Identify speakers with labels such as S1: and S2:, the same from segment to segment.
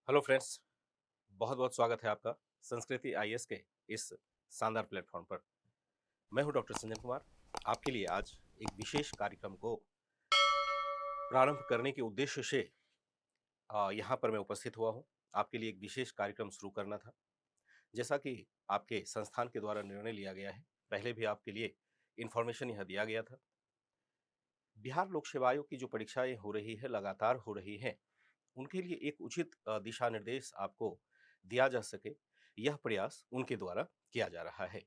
S1: Hello friends, बहुत बहुत स्वागत है आपका संस्कृति आईएएस के इस शानदार प्लेटफॉर्म पर। मैं हूं डॉक्टर संजन कुमार। आपके लिए आज एक विशेष कार्यक्रम को प्रारंभ करने के उद्देश्य से यहाँ पर मैं उपस्थित हुआ हूं। आपके लिए एक विशेष कार्यक्रम शुरू करना था। जैसा कि आपके संस्थान के द्वारा निर्णय लिया गया है, पहले भी आपके लिए इन्फॉर्मेशन यह दिया गया था। बिहार लोक सेवा आयोग की जो परीक्षाएं हो रही है, लगातार हो रही हैं, उनके लिए एक उचित दिशा निर्देश आपको दिया जा सके, यह प्रयास उनके द्वारा किया जा रहा है।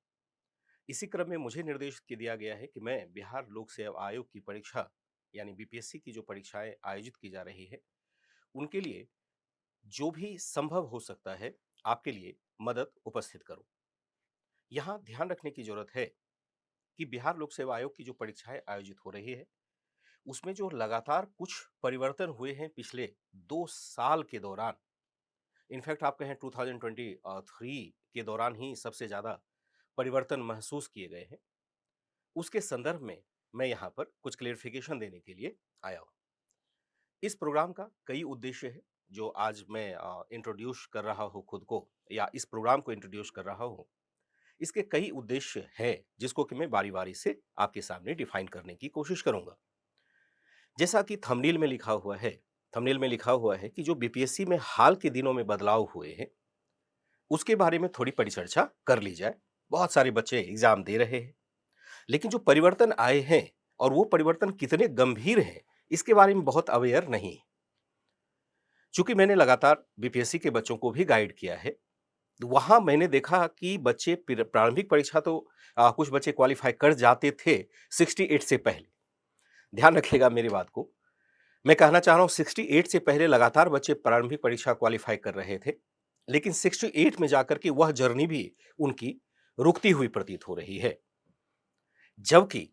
S1: इसी क्रम में मुझे निर्देश दिया गया है कि मैं बिहार लोक सेवा आयोग की परीक्षा यानी बीपीएससी की जो परीक्षाएं आयोजित की जा रही है, उनके लिए जो भी संभव हो सकता है, आपके लिए मदद उपस्थित करूं। यहाँ ध्यान रखने की जरूरत है कि बिहार लोक सेवा आयोग की जो परीक्षाएं आयोजित हो रही है, उसमें जो लगातार कुछ परिवर्तन हुए हैं पिछले 2 साल के दौरान, इनफैक्ट आप कहें 2023 के दौरान ही सबसे ज्यादा परिवर्तन महसूस किए गए हैं। उसके संदर्भ में मैं यहाँ पर कुछ क्लेरिफिकेशन देने के लिए आया हूँ। इस प्रोग्राम का कई उद्देश्य है जो आज मैं इंट्रोड्यूस कर रहा हूँ खुद को, या इस प्रोग्राम को इंट्रोड्यूस कर रहा हूँ। इसके कई उद्देश्य हैं जिसको कि मैं बारी बारी से आपके सामने डिफाइन करने की कोशिश करूंगा। जैसा कि थंबनेल में लिखा हुआ है कि जो बीपीएससी में हाल के दिनों में बदलाव हुए हैं, उसके बारे में थोड़ी परिचर्चा कर ली जाए। बहुत सारे बच्चे एग्जाम दे रहे हैं, लेकिन जो परिवर्तन आए हैं और वो परिवर्तन कितने गंभीर हैं, इसके बारे में बहुत अवेयर नहीं है। चूंकि मैंने लगातार बीपीएससी के बच्चों को भी गाइड किया है, तो वहां मैंने देखा कि बच्चे प्रारंभिक परीक्षा तो कुछ बच्चे क्वालिफाई कर जाते थे 68 से पहले। ध्यान रखिएगा मेरी बात को। मैं कहना चाह रहा हूं 68 से पहले लगातार बच्चे प्रारंभिक परीक्षा क्वालिफाई कर रहे थे, लेकिन 68 में जाकर के वह जर्नी भी उनकी रुकती हुई प्रतीत हो रही है। जबकि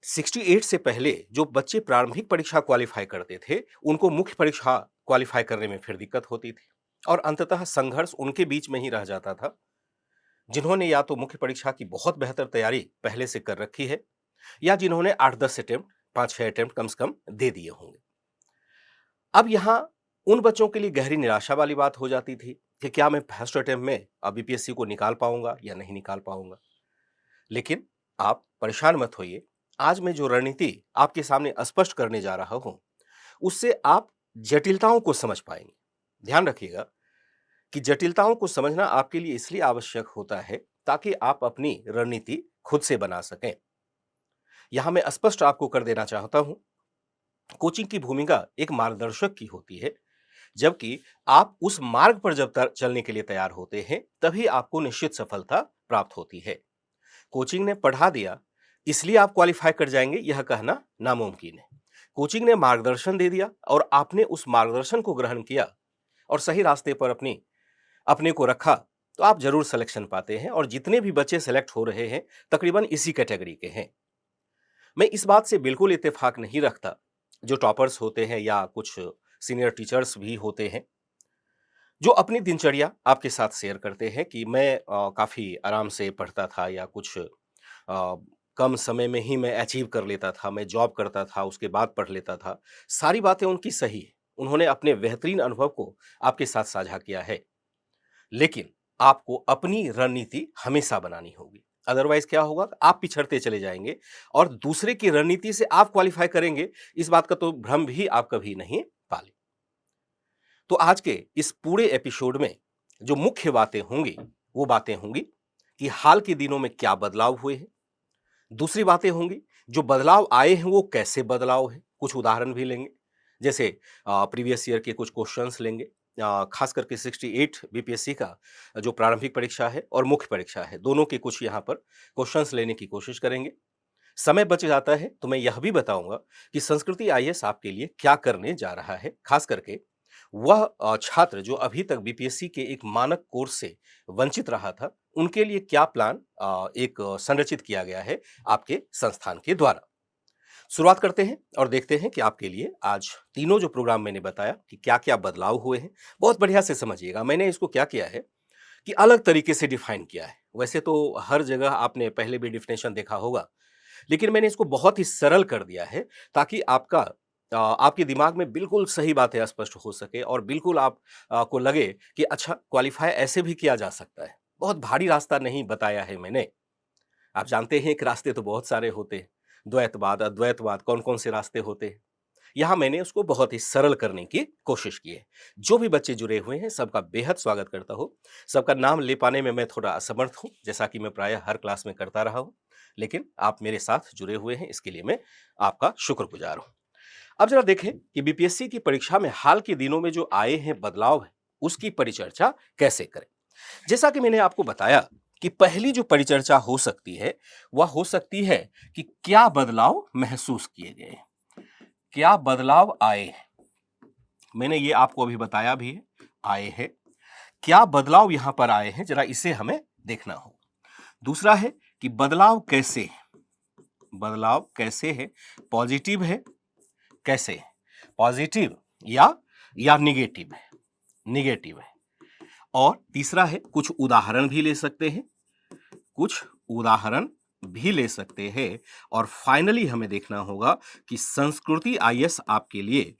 S1: 68 से पहले जो बच्चे प्रारंभिक परीक्षा क्वालिफाई करते थे, उनको मुख्य परीक्षा क्वालिफाई करने में फिर दिक्कत होती थी और अंततः संघर्ष उनके बीच में ही रह जाता था, जिन्होंने या तो मुख्य परीक्षा की बहुत बेहतर तैयारी पहले से कर रखी है, या जिन्होंने 8-10 अटेम्प्ट, 5-6 अटेम्प्ट कम से कम दे दिए होंगे। अब यहाँ उन बच्चों के लिए गहरी निराशा वाली बात हो जाती थी कि क्या मैं फर्स्ट अटेम्प्ट में बीपीएससी को निकाल पाऊंगा या नहीं निकाल पाऊंगा। लेकिन आप परेशान मत होइए। आज मैं जो रणनीति आपके सामने स्पष्ट करने जा रहा हूं, उससे आप जटिलताओं को समझ पाएंगे। ध्यान रखिएगा कि जटिलताओं को समझना आपके लिए इसलिए आवश्यक होता है ताकि आप अपनी रणनीति खुद से बना सकें। यहां मैं स्पष्ट आपको कर देना चाहता हूं, कोचिंग की भूमिका एक मार्गदर्शक की होती है, जबकि आप उस मार्ग पर जब तक चलने के लिए तैयार होते हैं, तभी आपको निश्चित सफलता प्राप्त होती है। कोचिंग ने पढ़ा दिया इसलिए आप क्वालिफाई कर जाएंगे, यह कहना नामुमकिन है। कोचिंग ने मार्गदर्शन दे दिया और आपने उस मार्गदर्शन को ग्रहण किया और सही रास्ते पर अपने को रखा, तो आप जरूर सिलेक्शन पाते हैं। और जितने भी बच्चे सेलेक्ट हो रहे हैं, तकरीबन इसी कैटेगरी के हैं। मैं इस बात से बिल्कुल इत्तेफाक नहीं रखता, जो टॉपर्स होते हैं या कुछ सीनियर टीचर्स भी होते हैं, जो अपनी दिनचर्या आपके साथ शेयर करते हैं कि मैं काफी आराम से पढ़ता था, या कुछ कम समय में ही मैं अचीव कर लेता था, मैं जॉब करता था, उसके बाद पढ़ लेता था। सारी बातें उनकी सही है। उन्होंने अपने बेहतरीन अनुभव को आपके साथ साझा किया है, लेकिन आपको अपनी रणनीति हमेशा बनानी होगी। अदरवाइज क्या होगा, आप पिछड़ते चले जाएंगे और दूसरे की रणनीति से आप क्वालिफाई करेंगे, इस बात का तो भ्रम भी आप कभी नहीं पाले। तो आज के इस पूरे एपिसोड में जो मुख्य बातें होंगी, वो बातें होंगी कि हाल के दिनों में क्या बदलाव हुए हैं। दूसरी बातें होंगी जो बदलाव आए हैं वो कैसे बदलाव हैं, कुछ उदाहरण भी लेंगे। जैसे प्रीवियस ईयर के कुछ क्वेश्चंस लेंगे, खास करके 68 बीपीएससी का जो प्रारंभिक परीक्षा है और मुख्य परीक्षा है, दोनों के कुछ यहाँ पर क्वेश्चंस लेने की कोशिश करेंगे। समय बच जाता है तो मैं यह भी बताऊंगा कि संस्कृति आईएएस आपके लिए क्या करने जा रहा है। खास करके वह छात्र जो अभी तक बीपीएससी के एक मानक कोर्स से वंचित रहा था, उनके लिए क्या प्लान एक संरचित किया गया है आपके संस्थान के द्वारा। शुरुआत करते हैं और देखते हैं कि आपके लिए आज तीनों जो प्रोग्राम मैंने बताया कि क्या-क्या बदलाव हुए हैं। बहुत बढ़िया से समझिएगा, मैंने इसको क्या किया है कि अलग तरीके से डिफाइन किया है। वैसे तो हर जगह आपने पहले भी डिफिनेशन देखा होगा, लेकिन मैंने इसको बहुत ही सरल कर दिया है ताकि आपका आपके दिमाग में बिल्कुल सही बातें स्पष्ट हो सके और बिल्कुल आप को लगे कि अच्छा क्वालीफाई ऐसे भी किया जा सकता है। बहुत भारी रास्ता नहीं बताया है मैंने। आप जानते हैं कि रास्ते तो बहुत सारे होते हैं। द्वैतवाद, अद्वैतवाद कौन-कौन से रास्ते होते हैं। यहाँ मैंने उसको बहुत ही सरल करने की कोशिश की है। जो भी बच्चे जुड़े हुए हैं सबका बेहद स्वागत करता हूँ। सबका नाम ले पाने में मैं थोड़ा असमर्थ हूँ, जैसा कि मैं प्रायः हर क्लास में करता रहा हूँ। लेकिन आप मेरे साथ जुड़े हुए हैं इसके लिए मैं आपका शुक्रगुजार हूँ। अब जरा देखें कि बीपीएससी की परीक्षा में हाल के दिनों में जो आए हैं बदलाव है, उसकी परिचर्चा कैसे करें? जैसा कि मैंने आपको बताया कि पहली जो परिचर्चा हो सकती है, वह हो सकती है कि क्या बदलाव महसूस किए गए? क्या बदलाव आए हैं? मैंने ये आपको अभी बताया भी है, आए हैं। क्या बदलाव यहां पर आए हैं, जरा इसे हमें देखना हो। दूसरा है कि बदलाव कैसे है? बदलाव कैसे है? पॉजिटिव है, कैसे है? पॉजिटिव या निगेटिव है? निगेटिव है। और तीसरा है कुछ उदाहरण भी ले सकते हैं, कुछ उदाहरण भी ले सकते हैं और फाइनली हमें देखना होगा कि संस्कृति आईएएस आपके लिए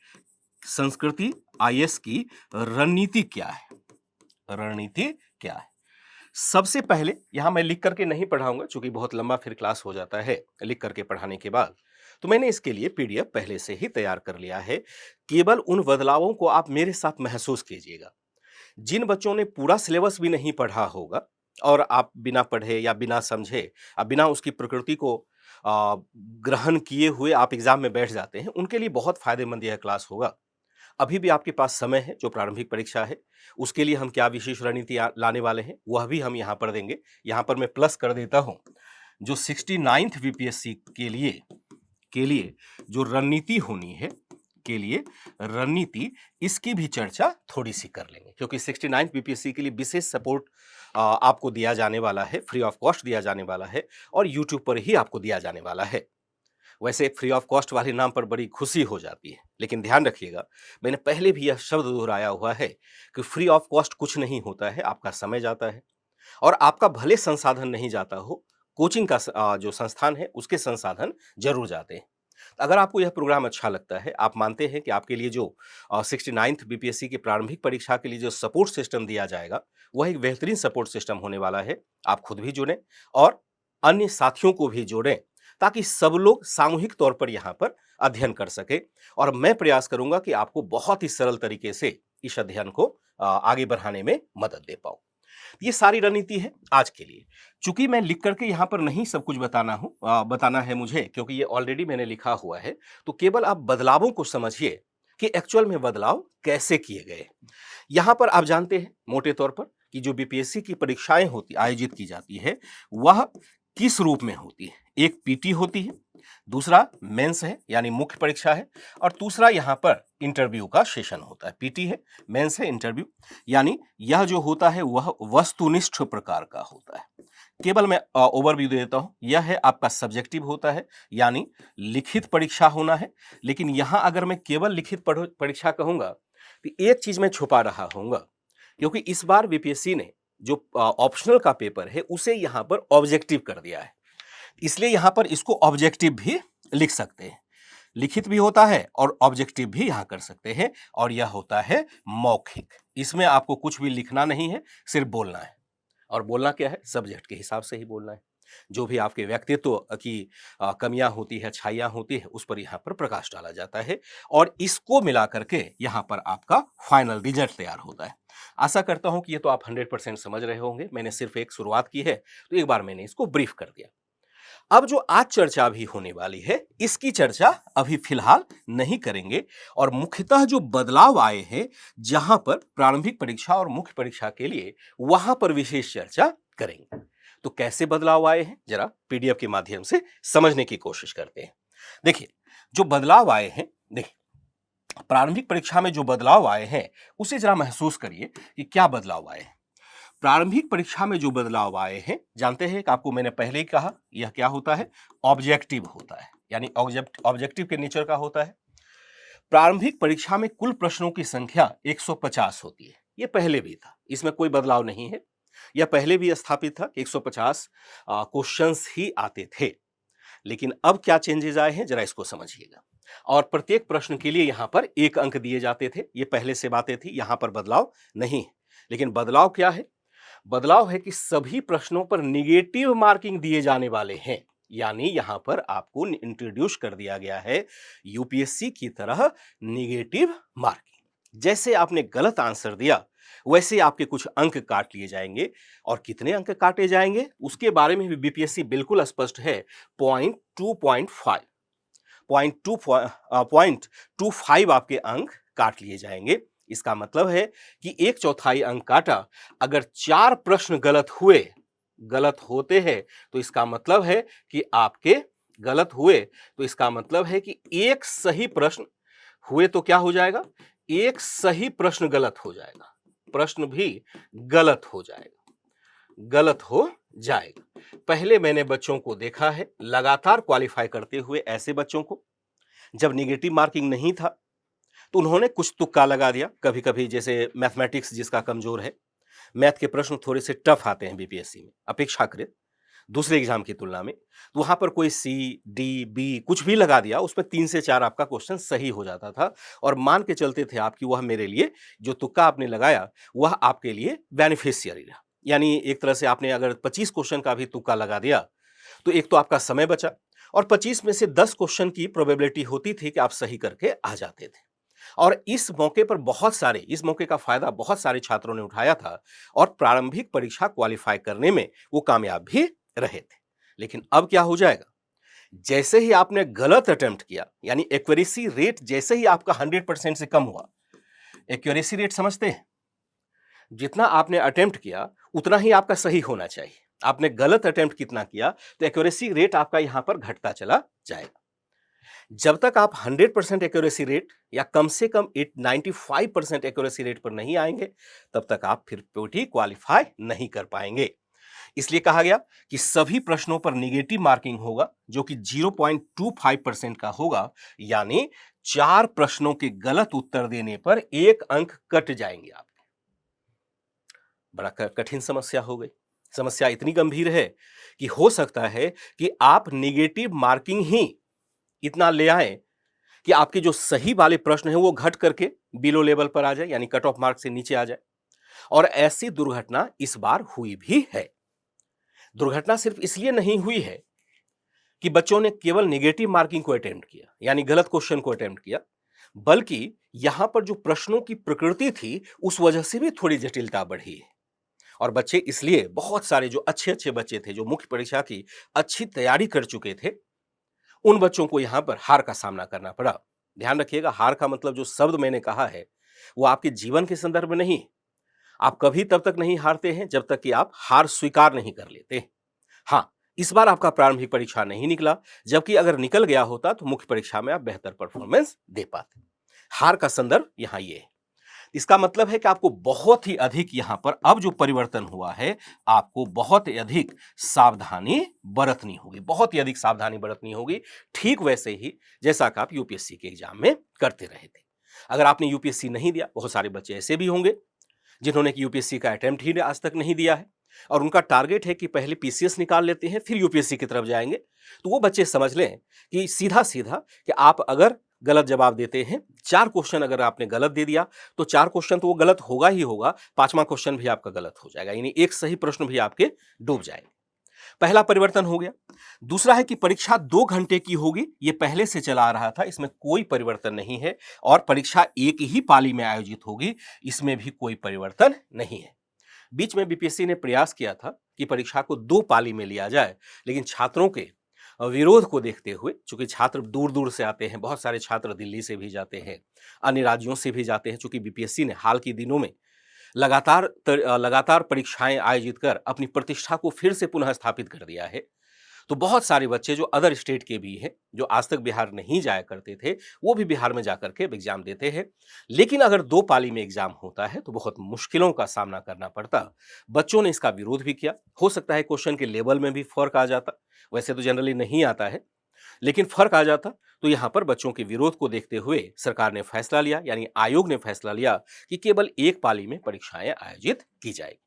S1: संस्कृति आईएएस की रणनीति क्या है? रणनीति क्या है? सबसे पहले यहां मैं लिख करके नहीं पढ़ाऊंगा क्योंकि बहुत लंबा फिर क्लास हो जाता है लिख करके पढ़ाने के बाद। तो मैंने इसके लिए पीडीएफ पहले से ही तैयार कर लिया है। केवल उन बदलावों को आप मेरे साथ महसूस कीजिएगा। जिन बच्चों ने पूरा सिलेबस भी नहीं पढ़ा होगा और आप बिना पढ़े या बिना समझे बिना उसकी प्रकृति को ग्रहण किए हुए आप एग्जाम में बैठ जाते हैं, उनके लिए बहुत फायदेमंद यह क्लास होगा। अभी भी आपके पास समय है, जो प्रारंभिक परीक्षा है, उसके लिए हम क्या विशेष रणनीति लाने वाले हैं, वह भी हम यहाँ पर देंगे। यहाँ पर मैं प्लस कर देता हूँ, जो 69th बीपीएससी के लिए जो रणनीति होनी है, के लिए रणनीति, इसकी भी चर्चा थोड़ी सी कर लेंगे क्योंकि 69th बीपीएससी के लिए विशेष सपोर्ट आपको दिया जाने वाला है, फ्री ऑफ कॉस्ट दिया जाने वाला है और यूट्यूब पर ही आपको दिया जाने वाला है। वैसे फ्री ऑफ कॉस्ट वाले नाम पर बड़ी खुशी हो जाती है, लेकिन ध्यान रखिएगा, मैंने पहले भी यह शब्द दोहराया हुआ है कि फ्री ऑफ कॉस्ट कुछ नहीं होता है, आपका समय जाता है और आपका भले संसाधन नहीं जाता हो, कोचिंग का जो संस्थान है उसके संसाधन जरूर जाते हैं। अगर आपको यह प्रोग्राम अच्छा लगता है, आप मानते हैं कि आपके लिए जो 69th बीपीएससी की प्रारंभिक परीक्षा के लिए जो सपोर्ट सिस्टम दिया जाएगा, वह एक बेहतरीन सपोर्ट सिस्टम होने वाला है। आप खुद भी जुड़ें और अन्य साथियों को भी जोड़ें ताकि सब लोग सामूहिक तौर पर यहाँ पर अध्ययन कर सके और मैं प्रयास करूंगा कि आपको बहुत ही सरल तरीके से इस अध्ययन को आगे बढ़ाने में मदद दे पाऊं। ये सारी रणनीति है आज के लिए। चूंकि मैं लिख करके यहाँ पर नहीं सब कुछ बताना है मुझे, क्योंकि ये ऑलरेडी मैंने लिखा हुआ है, तो केवल आप बदलावों को समझिए कि एक्चुअल में बदलाव कैसे किए गए। यहाँ पर आप जानते हैं मोटे तौर पर कि जो बीपीएससी की परीक्षाएं आयोजित की जाती है, वह किस रूप में होती है। एक पीटी होती है, दूसरा मेंस है यानी मुख्य परीक्षा है और दूसरा यहाँ पर इंटरव्यू का सेशन होता है। पीटी है, मेंस है, इंटरव्यू, यानी यह जो होता है वह वस्तुनिष्ठ प्रकार का होता है। केवल मैं ओवरव्यू दे देता हूं, यह है आपका सब्जेक्टिव होता है यानी लिखित परीक्षा होना है। लेकिन यहां अगर मैं केवल लिखित परीक्षा कहूंगा तो एक चीज मैं छुपा रहा हूंगा, क्योंकि इस बार बीपीएससी ने जो ऑप्शनल का पेपर है उसे यहां पर ऑब्जेक्टिव कर दिया है, इसलिए यहां पर इसको ऑब्जेक्टिव भी लिख सकते हैं। लिखित भी होता है और ऑब्जेक्टिव भी यहां कर सकते हैं और यह होता है मौखिक। इसमें आपको कुछ भी लिखना नहीं है, सिर्फ बोलना है। और बोलना क्या है, सब्जेक्ट के हिसाब से ही बोलना है। जो भी आपके व्यक्तित्व की कमियां होती है, अच्छाइयां होती है, उस पर यहाँ पर प्रकाश डाला जाता है और इसको मिला करके यहाँ पर आपका फाइनल रिजल्ट तैयार होता है। आशा करता हूं कि ये तो आप 100% समझ रहे होंगे। मैंने सिर्फ एक शुरुआत की है, तो एक बार मैंने इसको ब्रीफ कर दिया। अब जो आज चर्चा भी होने वाली है, इसकी चर्चा अभी फिलहाल नहीं करेंगे और मुख्यतः जो बदलाव आए हैं जहां पर प्रारंभिक परीक्षा और मुख्य परीक्षा के लिए, वहां पर विशेष चर्चा करेंगे। तो कैसे बदलाव आए हैं, जरा पीडीएफ के माध्यम से समझने की कोशिश करते हैं। देखिए, जो बदलाव आए हैं, देखिए प्रारंभिक परीक्षा में जो बदलाव आए हैं उसे जरा महसूस करिए कि क्या बदलाव आए हैं। प्रारंभिक परीक्षा में जो बदलाव आए हैं, जानते हैं कि आपको मैंने पहले ही कहा, यह क्या होता है, ऑब्जेक्टिव होता है, यानी ऑब्जेक्टिव के नेचर का होता है। प्रारंभिक परीक्षा में कुल प्रश्नों की संख्या 150 होती है। यह पहले भी था, इसमें कोई बदलाव नहीं है। यह पहले भी स्थापित था कि 150 क्वेश्चंस ही आते थे। लेकिन अब क्या चेंजेस आए हैं, जरा इसको समझिएगा। और प्रत्येक प्रश्न के लिए यहां पर 1 अंक दिए जाते थे। ये पहले से बातें थी, यहां पर बदलाव नहीं है। लेकिन बदलाव क्या है? बदलाव है कि सभी प्रश्नों पर निगेटिव मार्किंग दिए जाने वाले हैं। यानी यहां पर आपको इंट्रोड्यूस कर दिया गया है यूपीएससी की तरह निगेटिव मार्किंग। जैसे आपने गलत आंसर दिया, वैसे आपके कुछ अंक काट लिए जाएंगे। और कितने अंक काटे जाएंगे उसके बारे में भी बीपीएससी बिल्कुल स्पष्ट है। पॉइंट 2.5 0.25 आपके अंक काट लिए जाएंगे। इसका मतलब है कि 1/4 अंक काटा। अगर 4 प्रश्न गलत होते हैं तो इसका मतलब है कि आपके गलत हुए, तो इसका मतलब है कि एक सही प्रश्न हुए तो क्या हो जाएगा? एक सही प्रश्न गलत हो जाएगा, प्रश्न भी गलत हो जाएगा। पहले मैंने बच्चों को देखा है लगातार क्वालिफाई करते हुए, ऐसे बच्चों को जब निगेटिव मार्किंग नहीं था तो उन्होंने कुछ तुक्का लगा दिया। कभी कभी जैसे मैथमेटिक्स जिसका कमजोर है, मैथ के प्रश्न थोड़े से टफ आते हैं बीपीएससी में अपेक्षाकृत दूसरे एग्जाम की तुलना में, तो वहां पर कोई सी डी बी कुछ भी लगा दिया, उसमें 3 से 4 आपका क्वेश्चन सही हो जाता था और मान के चलते थे आप कि वह मेरे लिए जो तुक्का आपने लगाया वह आपके लिए बेनिफिशियरी रहा। यानी एक तरह से आपने अगर 25 क्वेश्चन का भी तुक्का लगा दिया तो एक तो आपका समय बचा और 25 में से 10 क्वेश्चन की प्रोबेबिलिटी होती थी कि आप सही करके आ जाते थे। और इस मौके का फायदा बहुत सारे छात्रों ने उठाया था और प्रारंभिक परीक्षा क्वालिफाई करने में वो कामयाब भी रहे थे। लेकिन अब क्या हो जाएगा? जैसे ही आपने गलत अटेम्प्ट किया, यानी एक्यूरेसी रेट जैसे ही आपका 100% से कम हुआ, एक्यूरेसी रेट समझते हैं? जितना आपने अटेम्प्ट किया उतना ही आपका सही होना चाहिए। आपने गलत अटेम्प्ट कितना किया तो एक्यूरेसी रेट आपका यहां पर घटता चला जाएगा। जब तक आप 100% एक्यूरेसी रेट या कम से कम 95% एक्यूरेसी रेट पर नहीं आएंगे, तब तक आप फिर भी क्वालिफाई नहीं कर पाएंगे। इसलिए कहा गया कि सभी प्रश्नों पर निगेटिव मार्किंग होगा, जो कि 0.25% का होगा। यानी 4 प्रश्नों के गलत उत्तर देने पर 1 अंक कट जाएंगे आपके। बड़ा कठिन समस्या हो गई। समस्या इतनी गंभीर है कि हो सकता है कि आप निगेटिव मार्किंग ही इतना ले आए कि आपके जो सही वाले प्रश्न हैं वो घट करके बिलो लेवल पर आ जाए, यानी कट ऑफ मार्क से नीचे आ जाए। और ऐसी दुर्घटना इस बार हुई भी है। दुर्घटना सिर्फ इसलिए नहीं हुई है कि बच्चों ने केवल नेगेटिव मार्किंग को अटेम्प्ट किया, यानी गलत क्वेश्चन को अटेम्प्ट किया, बल्कि यहां पर जो प्रश्नों की प्रकृति थी उस वजह से भी थोड़ी जटिलता बढ़ी है। और बच्चे इसलिए, बहुत सारे जो अच्छे बच्चे थे, जो मुख्य परीक्षा की अच्छी तैयारी कर चुके थे, उन बच्चों को यहां पर हार का सामना करना पड़ा। ध्यान रखिएगा, हार का मतलब जो शब्द मैंने कहा है वो आपके जीवन के संदर्भ में नहीं। आप कभी तब तक नहीं हारते हैं जब तक कि आप हार स्वीकार नहीं कर लेते। हां, इस बार आपका प्रारंभिक परीक्षा नहीं निकला, जबकि अगर निकल गया होता तो मुख्य परीक्षा में आप बेहतर परफॉर्मेंस दे पाते। हार का संदर्भ यहां ये है। इसका मतलब है कि आपको बहुत ही अधिक यहां पर अब जो परिवर्तन हुआ है, आपको बहुत ही अधिक सावधानी बरतनी होगी, बहुत ही अधिक सावधानी बरतनी होगी, ठीक वैसे ही जैसा कि आप यूपीएससी के एग्जाम में करते रहे थे। अगर आपने यूपीएससी नहीं दिया, बहुत सारे बच्चे ऐसे भी होंगे जिन्होंने यूपीएससी का अटेम्प्ट ही आज तक नहीं दिया है और उनका टारगेट है कि पहले पीसीएस निकाल लेते हैं फिर यूपीएससी की तरफ जाएंगे। तो वो बच्चे समझ लें कि सीधा सीधा कि आप अगर गलत जवाब देते हैं, 4 क्वेश्चन अगर आपने गलत दे दिया तो 4 क्वेश्चन तो वो गलत होगा ही होगा, 5वां क्वेश्चन भी आपका गलत हो जाएगा, यानी एक सही प्रश्न भी आपके डूब जाएंगे। पहला परिवर्तन हो गया। दूसरा है कि परीक्षा 2 घंटे की होगी, यह पहले से चला आ रहा था, इसमें कोई परिवर्तन नहीं है। और परीक्षा एक ही पाली में आयोजित होगी, इसमें भी कोई परिवर्तन नहीं है। बीच में बीपीएससी ने प्रयास किया था कि परीक्षा को 2 पाली में लिया जाए, लेकिन छात्रों के विरोध को देखते हुए, चूंकि छात्र दूर दूर से आते हैं, बहुत सारे छात्र दिल्ली से भी जाते हैं, अन्य राज्यों से भी जाते हैं, चूंकि बीपीएससी ने हाल के दिनों में लगातार परीक्षाएं आयोजित कर अपनी प्रतिष्ठा को फिर से पुनः स्थापित कर दिया है। तो बहुत सारे बच्चे जो अदर स्टेट के भी हैं, जो आज तक बिहार नहीं जाया करते थे, वो भी बिहार में जाकर के एग्जाम देते हैं। लेकिन अगर 2 पाली में एग्जाम होता है तो बहुत मुश्किलों का सामना करना पड़ता। बच्चों ने इसका विरोध भी किया। हो सकता है क्वेश्चन के लेवल में भी फर्क आ जाता, वैसे तो जनरली नहीं आता है, लेकिन फर्क आ जाता। तो यहां पर बच्चों के विरोध को देखते हुए सरकार ने फैसला लिया, यानी आयोग ने फैसला लिया कि केवल 1 पाली में परीक्षाएं आयोजित की जाएगी।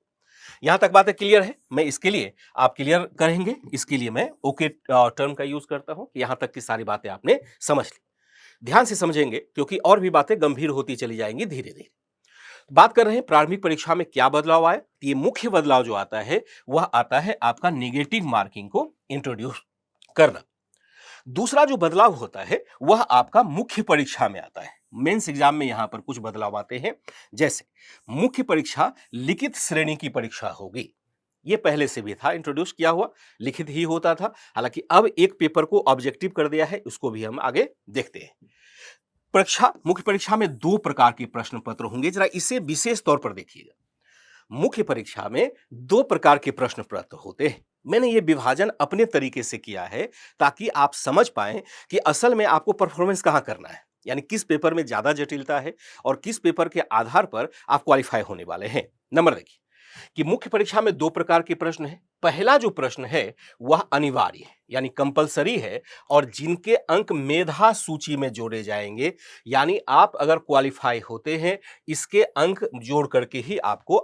S1: यहां तक बातें क्लियर है? मैं इसके लिए, आप क्लियर करेंगे इसके लिए मैं ओके टर्म का यूज करता हूं। यहां तक की सारी बातें आपने समझ ली। ध्यान से समझेंगे क्योंकि और भी बातें गंभीर होती चली जाएंगी धीरे धीरे। बात कर रहे हैं प्रारंभिक परीक्षा में क्या बदलाव आया। ये मुख्य बदलाव जो आता है वह आता है आपका नेगेटिव मार्किंग को इंट्रोड्यूस करना। दूसरा जो बदलाव होता है वह आपका मुख्य परीक्षा में आता है। मेंस एग्जाम में यहां पर कुछ बदलाव आते हैं, जैसे मुख्य परीक्षा लिखित श्रेणी की परीक्षा होगी। ये पहले से भी था, इंट्रोड्यूस किया हुआ, लिखित ही होता था। हालांकि अब एक पेपर को ऑब्जेक्टिव कर दिया है, उसको भी हम आगे देखते हैं। परीक्षा, मुख्य परीक्षा में 2 प्रकार के प्रश्न पत्र होंगे, जरा इसे विशेष तौर पर देखिएगा। मुख्य परीक्षा में 2 प्रकार के प्रश्न पत्र होते हैं। मैंने ये विभाजन अपने तरीके से किया है ताकि आप समझ पाएं कि असल में आपको परफॉर्मेंस कहां करना है, यानी किस पेपर में ज्यादा जटिलता है और किस पेपर के आधार पर आप क्वालिफाई होने वाले हैं। नंबर देखिए कि मुख्य परीक्षा में 2 प्रकार के प्रश्न हैं। पहला जो प्रश्न है वह अनिवार्य है, यानी कंपलसरी है, और जिनके अंक मेधा सूची में जोड़े जाएंगे, यानी आप अगर क्वालिफाई होते हैं इसके अंक जोड़ करके ही आपको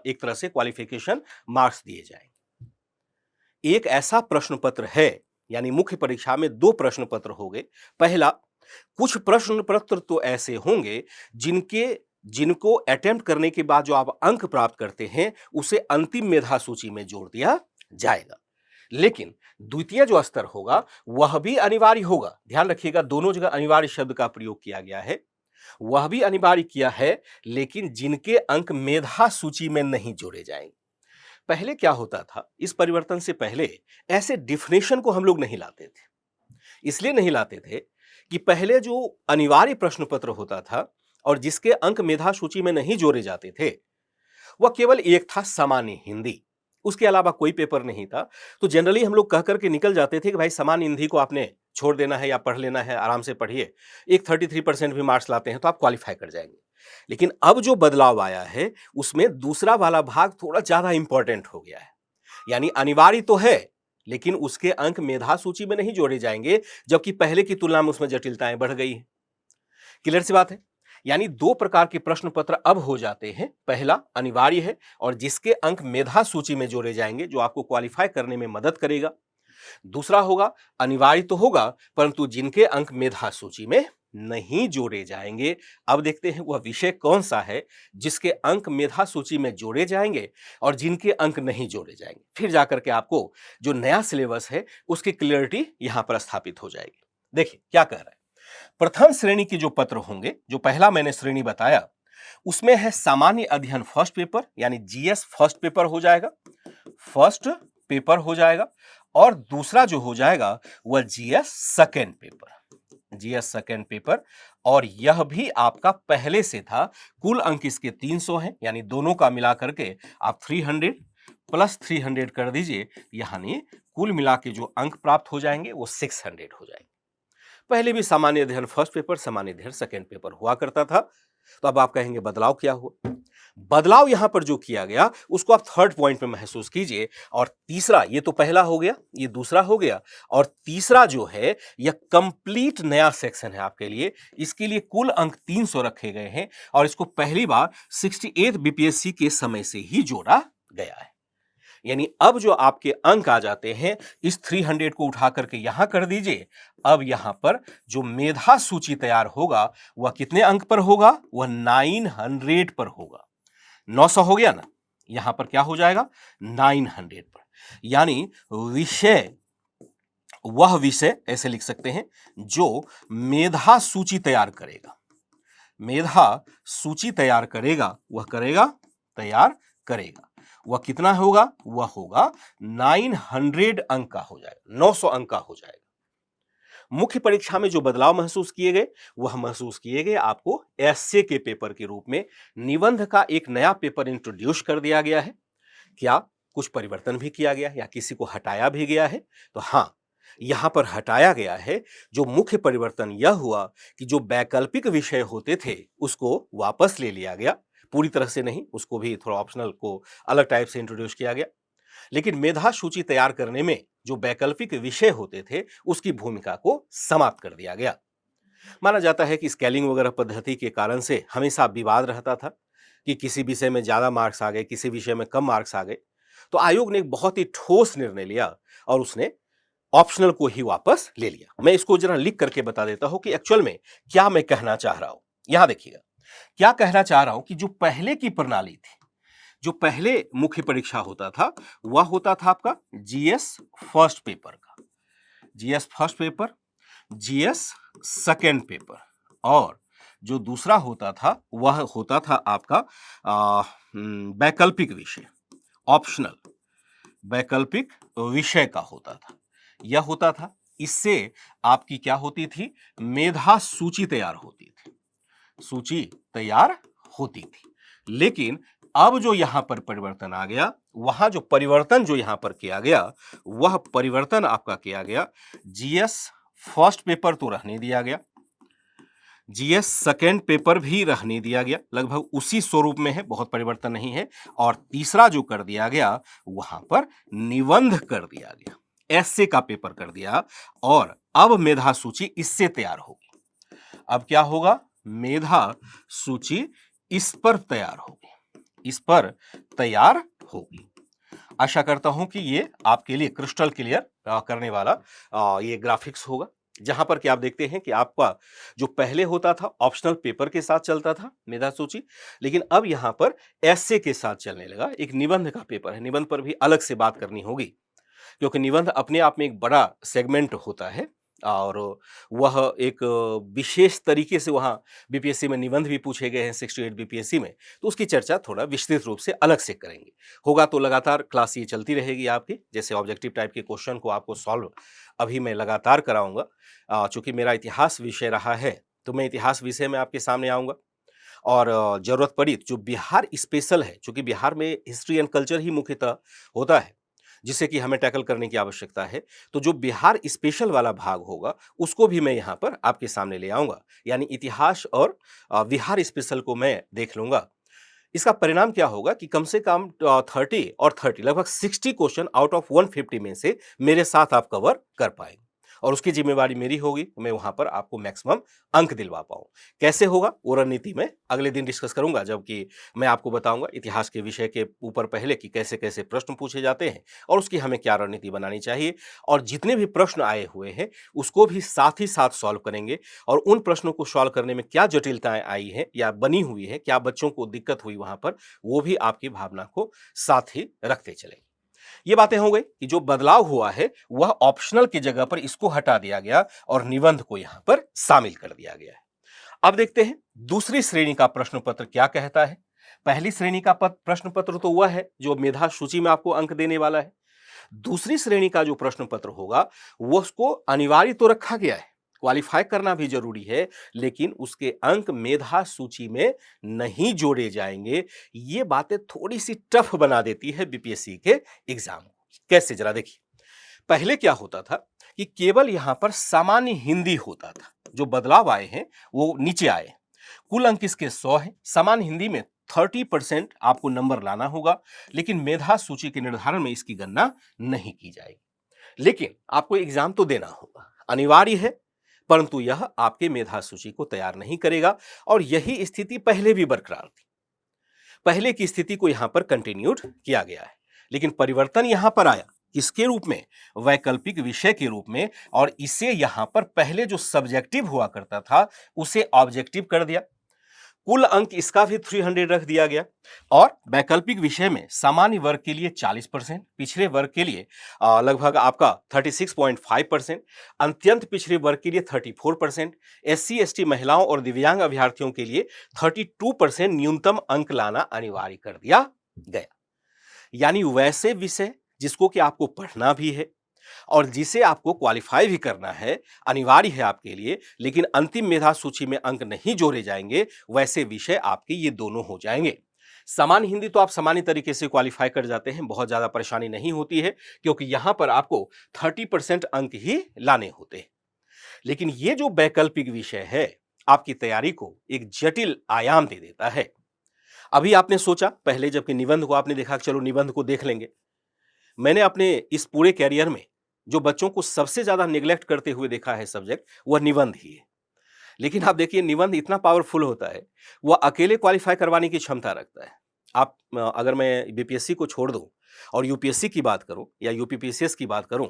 S1: एक तरह से क्वालिफिकेशन मार्क्स दिए जाएंगे। एक ऐसा प्रश्न पत्र है, यानी मुख्य परीक्षा में 2 प्रश्न पत्र होंगे। पहला, कुछ प्रश्न पत्र तो ऐसे होंगे जिनको अटेम्प्ट करने के बाद जो आप अंक प्राप्त करते हैं उसे अंतिम मेधा सूची में जोड़ दिया जाएगा। लेकिन द्वितीय जो स्तर होगा वह भी अनिवार्य होगा। ध्यान रखिएगा, दोनों जगह अनिवार्य शब्द का प्रयोग किया गया है। वह भी अनिवार्य किया है, लेकिन जिनके अंक मेधा सूची में नहीं जोड़े जाएंगे। पहले क्या होता था, इस परिवर्तन से पहले ऐसे डिफिनेशन को हम लोग नहीं लाते थे। इसलिए नहीं लाते थे कि पहले जो अनिवार्य प्रश्न पत्र होता था और जिसके अंक मेधा सूची में नहीं जोड़े जाते थे वह केवल एक था, सामान्य हिंदी। उसके अलावा कोई पेपर नहीं था। तो जनरली हम लोग कह करके निकल जाते थे कि भाई सामान्य हिंदी को आपने छोड़ देना है या पढ़ लेना है, आराम से पढ़िए, एक 33% भी मार्क्स लाते हैं तो आप क्वालिफाई कर जाएंगे। लेकिन अब जो बदलाव आया है उसमें दूसरा वाला भाग थोड़ा ज्यादा इंपॉर्टेंट हो गया है। यानी अनिवार्य तो है लेकिन उसके अंक मेधा सूची में नहीं जोड़े जाएंगे, जबकि पहले की तुलना में उसमें जटिलताएं बढ़ गई है। क्लियर सी बात है। यानी 2 प्रकार के प्रश्न पत्र अब हो जाते हैं। पहला अनिवार्य है और जिसके अंक मेधा सूची में जोड़े जाएंगे, जो आपको क्वालिफाई करने में मदद करेगा। दूसरा होगा अनिवार्य तो होगा परंतु जिनके अंक मेधा सूची में नहीं जोड़े जाएंगे। अब देखते हैं वह विषय कौन सा है जिसके अंक मेधा सूची में जोड़े जाएंगे और जिनके अंक नहीं जोड़े जाएंगे। फिर जाकर के आपको जो नया सिलेबस है उसकी क्लियरिटी यहां पर स्थापित हो जाएगी। देखिए क्या कह रहा है। प्रथम श्रेणी के जो पत्र होंगे, जो पहला मैंने श्रेणी बताया, उसमें है सामान्य अध्ययन फर्स्ट पेपर, यानी जीएस फर्स्ट पेपर हो जाएगा, फर्स्ट पेपर हो जाएगा। और दूसरा जो हो जाएगा वह GS second paper, GS second paper. और यह भी आपका पहले से था। कुल अंक इसके 300 हैं, यानी दोनों का मिला करके आप 300 प्लस 300 कर दीजिए, यानी कुल मिला के जो अंक प्राप्त हो जाएंगे वो 600 हो जाएंगे। पहले भी सामान्य अध्ययन फर्स्ट पेपर, सामान्य अध्ययन सेकेंड पेपर हुआ करता था। तो अब आप कहेंगे बदलाव क्या हुआ। बदलाव यहां पर जो किया गया उसको आप थर्ड पॉइंट में महसूस कीजिए। और तीसरा, ये तो पहला हो गया, ये दूसरा हो गया, और तीसरा जो है यह कंप्लीट नया सेक्शन है आपके लिए। इसके लिए कुल अंक 300 रखे गए हैं और इसको पहली बार 68 बीपीएससी के समय से ही जोड़ा गया है। यानी अब जो आपके अंक आ जाते हैं, इस 300 को उठा करके यहां कर दीजिए। अब यहां पर जो मेधा सूची तैयार होगा वह कितने अंक पर होगा, वह 900 पर होगा। 900 हो गया ना, यहां पर क्या हो जाएगा 900 पर। यानी विषय, वह विषय ऐसे लिख सकते हैं जो मेधा सूची तैयार करेगा, मेधा सूची तैयार करेगा, वह करेगा, तैयार करेगा, वह कितना होगा, वह होगा 900 अंक का हो जाएगा, 900 अंक का हो जाएगा। मुख्य परीक्षा में जो बदलाव महसूस किए गए वह महसूस किए गए आपको एसए के पेपर के रूप में। निबंध का एक नया पेपर इंट्रोड्यूस कर दिया गया है। क्या कुछ परिवर्तन भी किया गया या किसी को हटाया भी गया है? तो हां, यहां पर हटाया गया है। जो मुख्य परिवर्तन यह हुआ कि जो वैकल्पिक विषय होते थे उसको वापस ले लिया गया, पूरी तरह से नहीं, उसको भी थोड़ा ऑप्शनल को अलग टाइप से इंट्रोड्यूस किया गया। लेकिन मेधा सूची तैयार करने में जो वैकल्पिक विषय होते थे उसकी भूमिका को समाप्त कर दिया गया। माना जाता है कि स्केलिंग वगैरह पद्धति के कारण से हमेशा विवाद रहता था कि किसी विषय में ज्यादा मार्क्स आ गए, किसी विषय में कम मार्क्स आ गए। तो आयोग ने एक बहुत ही ठोस निर्णय लिया और उसने ऑप्शनल को ही वापस ले लिया। मैं इसको जरा लिख करके बता देता हूं कि एक्चुअल में क्या मैं कहना चाह रहा हूं। यहां देखिएगा, क्या कहना चाह रहा हूं कि जो पहले की प्रणाली थी, जो पहले मुख्य परीक्षा होता था, वह होता था आपका जीएस फर्स्ट पेपर का, GS first paper, GS second paper, और जो दूसरा होता था वह होता था आपका वैकल्पिक विषय, ऑप्शनल वैकल्पिक विषय का होता था। यह होता था, इससे आपकी क्या होती थी, मेधा सूची तैयार होती थी, सूची तैयार होती थी। लेकिन अब जो यहां पर परिवर्तन आ गया, वहां जो परिवर्तन जो यहां पर किया गया, वह परिवर्तन आपका किया गया, जीएस फर्स्ट पेपर तो रहने दिया गया, जीएस सेकेंड पेपर भी रहने दिया गया, लगभग उसी स्वरूप में है, बहुत परिवर्तन नहीं है। और तीसरा जो कर दिया गया, वहां पर निबंध कर दिया गया, ऐसे का पेपर कर दिया, और अब मेधा सूची इससे तैयार होगी। अब क्या होगा, मेधा सूची इस पर तैयार होगी, इस पर तैयार होगी। आशा करता हूं कि ये आपके लिए क्रिस्टल क्लियर करने वाला ये ग्राफिक्स होगा, जहां पर कि आप देखते हैं कि आपका जो पहले होता था ऑप्शनल पेपर के साथ चलता था मेधा सूची, लेकिन अब यहां पर एस्से के साथ चलने लगा। एक निबंध का पेपर है, निबंध पर भी अलग से बात करनी होगी, क्योंकि निबंध अपने आप में एक बड़ा सेगमेंट होता है, और वह एक विशेष तरीके से वहाँ बीपीएससी में निबंध भी पूछे गए हैं 68 बीपीएससी में, तो उसकी चर्चा थोड़ा विस्तृत रूप से अलग से करेंगे। होगा तो लगातार क्लास ये चलती रहेगी आपकी, जैसे ऑब्जेक्टिव टाइप के क्वेश्चन को आपको सॉल्व अभी मैं लगातार कराऊंगा। चूंकि मेरा इतिहास विषय रहा है, तो मैं इतिहास विषय में आपके सामने आऊंगा, और जरूरत पड़ी तो जो बिहार स्पेशल है, चूंकि बिहार में हिस्ट्री एंड कल्चर ही मुख्यतः होता है जिसे कि हमें टैकल करने की आवश्यकता है, तो जो बिहार स्पेशल वाला भाग होगा उसको भी मैं यहाँ पर आपके सामने ले आऊंगा, यानी इतिहास और बिहार स्पेशल को मैं देख लूंगा। इसका परिणाम क्या होगा कि कम से कम 30 और 30 लगभग 60 क्वेश्चन आउट ऑफ 150 में से मेरे साथ आप कवर कर पाएंगे, और उसकी जिम्मेवारी मेरी होगी, मैं वहां पर आपको मैक्सिमम अंक दिलवा पाऊं। कैसे होगा वो रणनीति में अगले दिन डिस्कस करूंगा, जबकि मैं आपको बताऊंगा इतिहास के विषय के ऊपर पहले कि कैसे कैसे प्रश्न पूछे जाते हैं और उसकी हमें क्या रणनीति बनानी चाहिए, और जितने भी प्रश्न आए हुए हैं उसको भी साथ ही साथ सॉल्व करेंगे, और उन प्रश्नों को सॉल्व करने में क्या जटिलताएं आई हैं या बनी हुई है, क्या बच्चों को दिक्कत हुई वहां पर, वो भी आपकी भावना को साथ ही रखते चलेंगे। ये बातें हो गई कि जो बदलाव हुआ है वह ऑप्शनल की जगह पर इसको हटा दिया गया और निबंध को यहां पर शामिल कर दिया गया है। अब देखते हैं दूसरी श्रेणी का प्रश्न पत्र क्या कहता है। पहली श्रेणी का प्रश्न पत्र तो वह है जो मेधा सूची में आपको अंक देने वाला है। दूसरी श्रेणी का जो प्रश्न पत्र होगा वो उसको अनिवार्य तो रखा गया है, क्वालिफाई करना भी जरूरी है, लेकिन उसके अंक मेधा सूची में नहीं जोड़े जाएंगे। ये बातें थोड़ी सी टफ बना देती है बीपीएससी के एग्जाम को। कैसे, जरा देखिए। पहले क्या होता था कि केवल यहां पर सामान्य हिंदी होता था, जो बदलाव आए हैं वो नीचे आए। कुल अंक इसके 100 हैं। सामान्य हिंदी में 30% आपको नंबर लाना होगा, लेकिन मेधा सूची के निर्धारण में इसकी गणना नहीं की जाएगी। लेकिन आपको एग्जाम तो देना होगा, अनिवार्य है, परंतु यह आपके मेधा सूची को तैयार नहीं करेगा, और यही स्थिति पहले भी बरकरार थी। पहले की स्थिति को यहां पर कंटिन्यूड किया गया है, लेकिन परिवर्तन यहां पर आया किसके रूप में, वैकल्पिक विषय के रूप में, और इसे यहां पर पहले जो सब्जेक्टिव हुआ करता था उसे ऑब्जेक्टिव कर दिया। कुल अंक इसका भी 300 रख दिया गया, और वैकल्पिक विषय में सामान्य वर्ग के लिए 40%, पिछड़े वर्ग के लिए लगभग आपका 36.5%, अत्यंत पिछड़े वर्ग के लिए 34%, एससी एसटी महिलाओं और दिव्यांग अभ्यर्थियों के लिए 32% न्यूनतम अंक लाना अनिवार्य कर दिया गया। यानी वैसे विषय जिसको कि आपको पढ़ना भी है और जिसे आपको क्वालिफाई भी करना है, अनिवार्य है आपके लिए, लेकिन अंतिम मेधा सूची में अंक नहीं जोड़े जाएंगे, वैसे विषय आपके ये दोनों हो जाएंगे। सामान्य हिंदी तो आप सामान्य तरीके से क्वालिफाई कर जाते हैं, बहुत ज्यादा परेशानी नहीं होती है, क्योंकि यहां पर आपको 30% अंक ही लाने होते हैं। लेकिन ये जो वैकल्पिक विषय है आपकी तैयारी को एक जटिल आयाम दे देता है। अभी आपने सोचा पहले, जबकि निबंध को आपने देखा चलो निबंध को देख लेंगे। मैंने अपने इस पूरे कैरियर में जो बच्चों को सबसे ज्यादा निगलेक्ट करते हुए देखा है सब्जेक्ट, वह निबंध ही है। लेकिन आप देखिए निबंध इतना पावरफुल होता है, वह अकेले क्वालिफाई करवाने की क्षमता रखता है। आप अगर मैं बीपीएससी को छोड़ दूं और यूपीएससी की बात करूं या यूपीपीसीएस की बात करूं,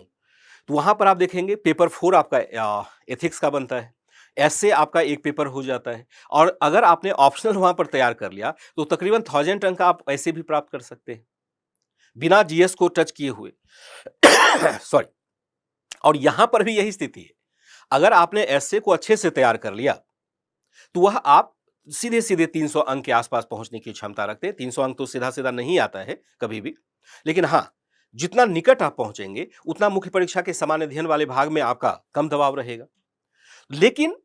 S1: तो वहां पर आप देखेंगे पेपर 4 आपका एथिक्स का बनता है, ऐसे आपका एक पेपर हो जाता है, और अगर आपने ऑप्शनल वहां पर तैयार कर लिया तो तकरीबन 1000 अंक आप ऐसे भी प्राप्त कर सकते हैं बिना जीएस को टच किए हुए। सॉरी। और यहां पर भी यही स्थिति है, अगर आपने ऐसे को अच्छे से तैयार कर लिया तो वह आप सीधे सीधे 300 अंक के आसपास पहुंचने की क्षमता रखते हैं। 300 अंक तो सीधा सीधा नहीं आता है कभी भी, लेकिन हां, जितना निकट आप पहुंचेंगे उतना मुख्य परीक्षा के सामान्य अध्ययन वाले भाग में आपका कम दबाव रहेगा। लेकिन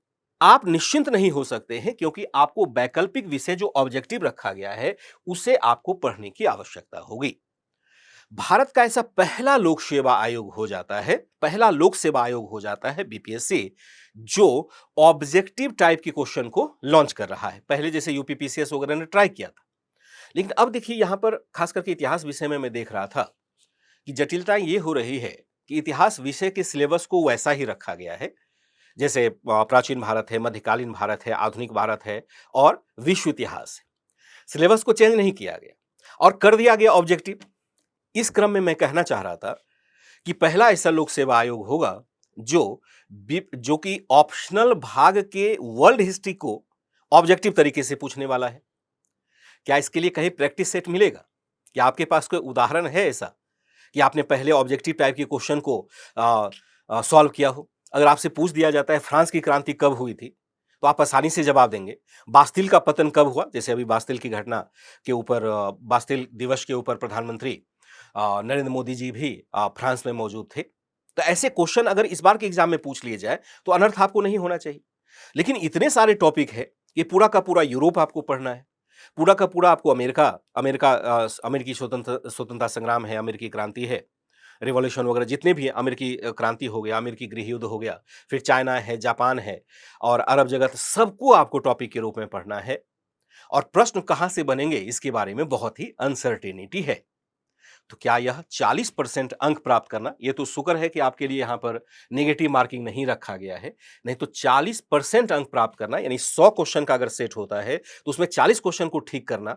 S1: आप निश्चिंत नहीं हो सकते हैं, क्योंकि आपको वैकल्पिक विषय जो ऑब्जेक्टिव रखा गया है उसे आपको पढ़ने की आवश्यकता होगी। भारत का ऐसा पहला लोक सेवा आयोग हो जाता है, पहला लोक सेवा आयोग हो जाता है बीपीएससी, जो ऑब्जेक्टिव टाइप के क्वेश्चन को लॉन्च कर रहा है। पहले जैसे यूपीपीसीएस वगैरह ने ट्राई किया था, लेकिन अब देखिए यहां पर खास करके इतिहास विषय में मैं देख रहा था कि जटिलता ये हो रही है कि इतिहास विषय के सिलेबस को वैसा ही रखा गया है जैसे प्राचीन भारत है, मध्यकालीन भारत है, आधुनिक भारत है और विश्व इतिहास है। सिलेबस को चेंज नहीं किया गया और कर दिया गया ऑब्जेक्टिव। इस क्रम में मैं कहना चाह रहा था कि पहला ऐसा लोक सेवा आयोग होगा जो कि ऑप्शनल भाग के वर्ल्ड हिस्ट्री को ऑब्जेक्टिव तरीके से पूछने वाला है। क्या इसके लिए कहीं प्रैक्टिस सेट मिलेगा? क्या आपके पास कोई उदाहरण है ऐसा कि आपने पहले ऑब्जेक्टिव टाइप के क्वेश्चन को सॉल्व किया हो? अगर आपसे पूछ दिया जाता है फ्रांस की क्रांति कब हुई थी, तो आप आसानी से जवाब देंगे। बास्तिल का पतन कब हुआ? जैसे अभी बास्तिल की घटना के ऊपर, बास्तिल दिवस के ऊपर प्रधानमंत्री नरेंद्र मोदी जी भी फ्रांस में मौजूद थे। तो ऐसे क्वेश्चन अगर इस बार के एग्जाम में पूछ लिए जाए तो अनर्थ आपको नहीं होना चाहिए। लेकिन इतने सारे टॉपिक है कि पूरा का पूरा यूरोप आपको पढ़ना है, पूरा का पूरा आपको अमेरिकी स्वतंत्रता संग्राम है, अमेरिकी क्रांति है, रिवॉल्यूशन वगैरह जितने भी अमेरिकी क्रांति हो गया, अमेरिकी गृह युद्ध हो गया, फिर चाइना है, जापान है और अरब जगत, सबको आपको टॉपिक के रूप में पढ़ना है। और प्रश्न कहां से बनेंगे इसके बारे में बहुत ही अनसर्टेनिटी है। तो क्या यह 40% अंक प्राप्त करना, यह तो शुक्र है कि आपके लिए यहां पर नेगेटिव मार्किंग नहीं रखा गया है, नहीं तो 40% अंक प्राप्त करना यानी 100 क्वेश्चन का अगर सेट होता है तो उसमें 40 क्वेश्चन को ठीक करना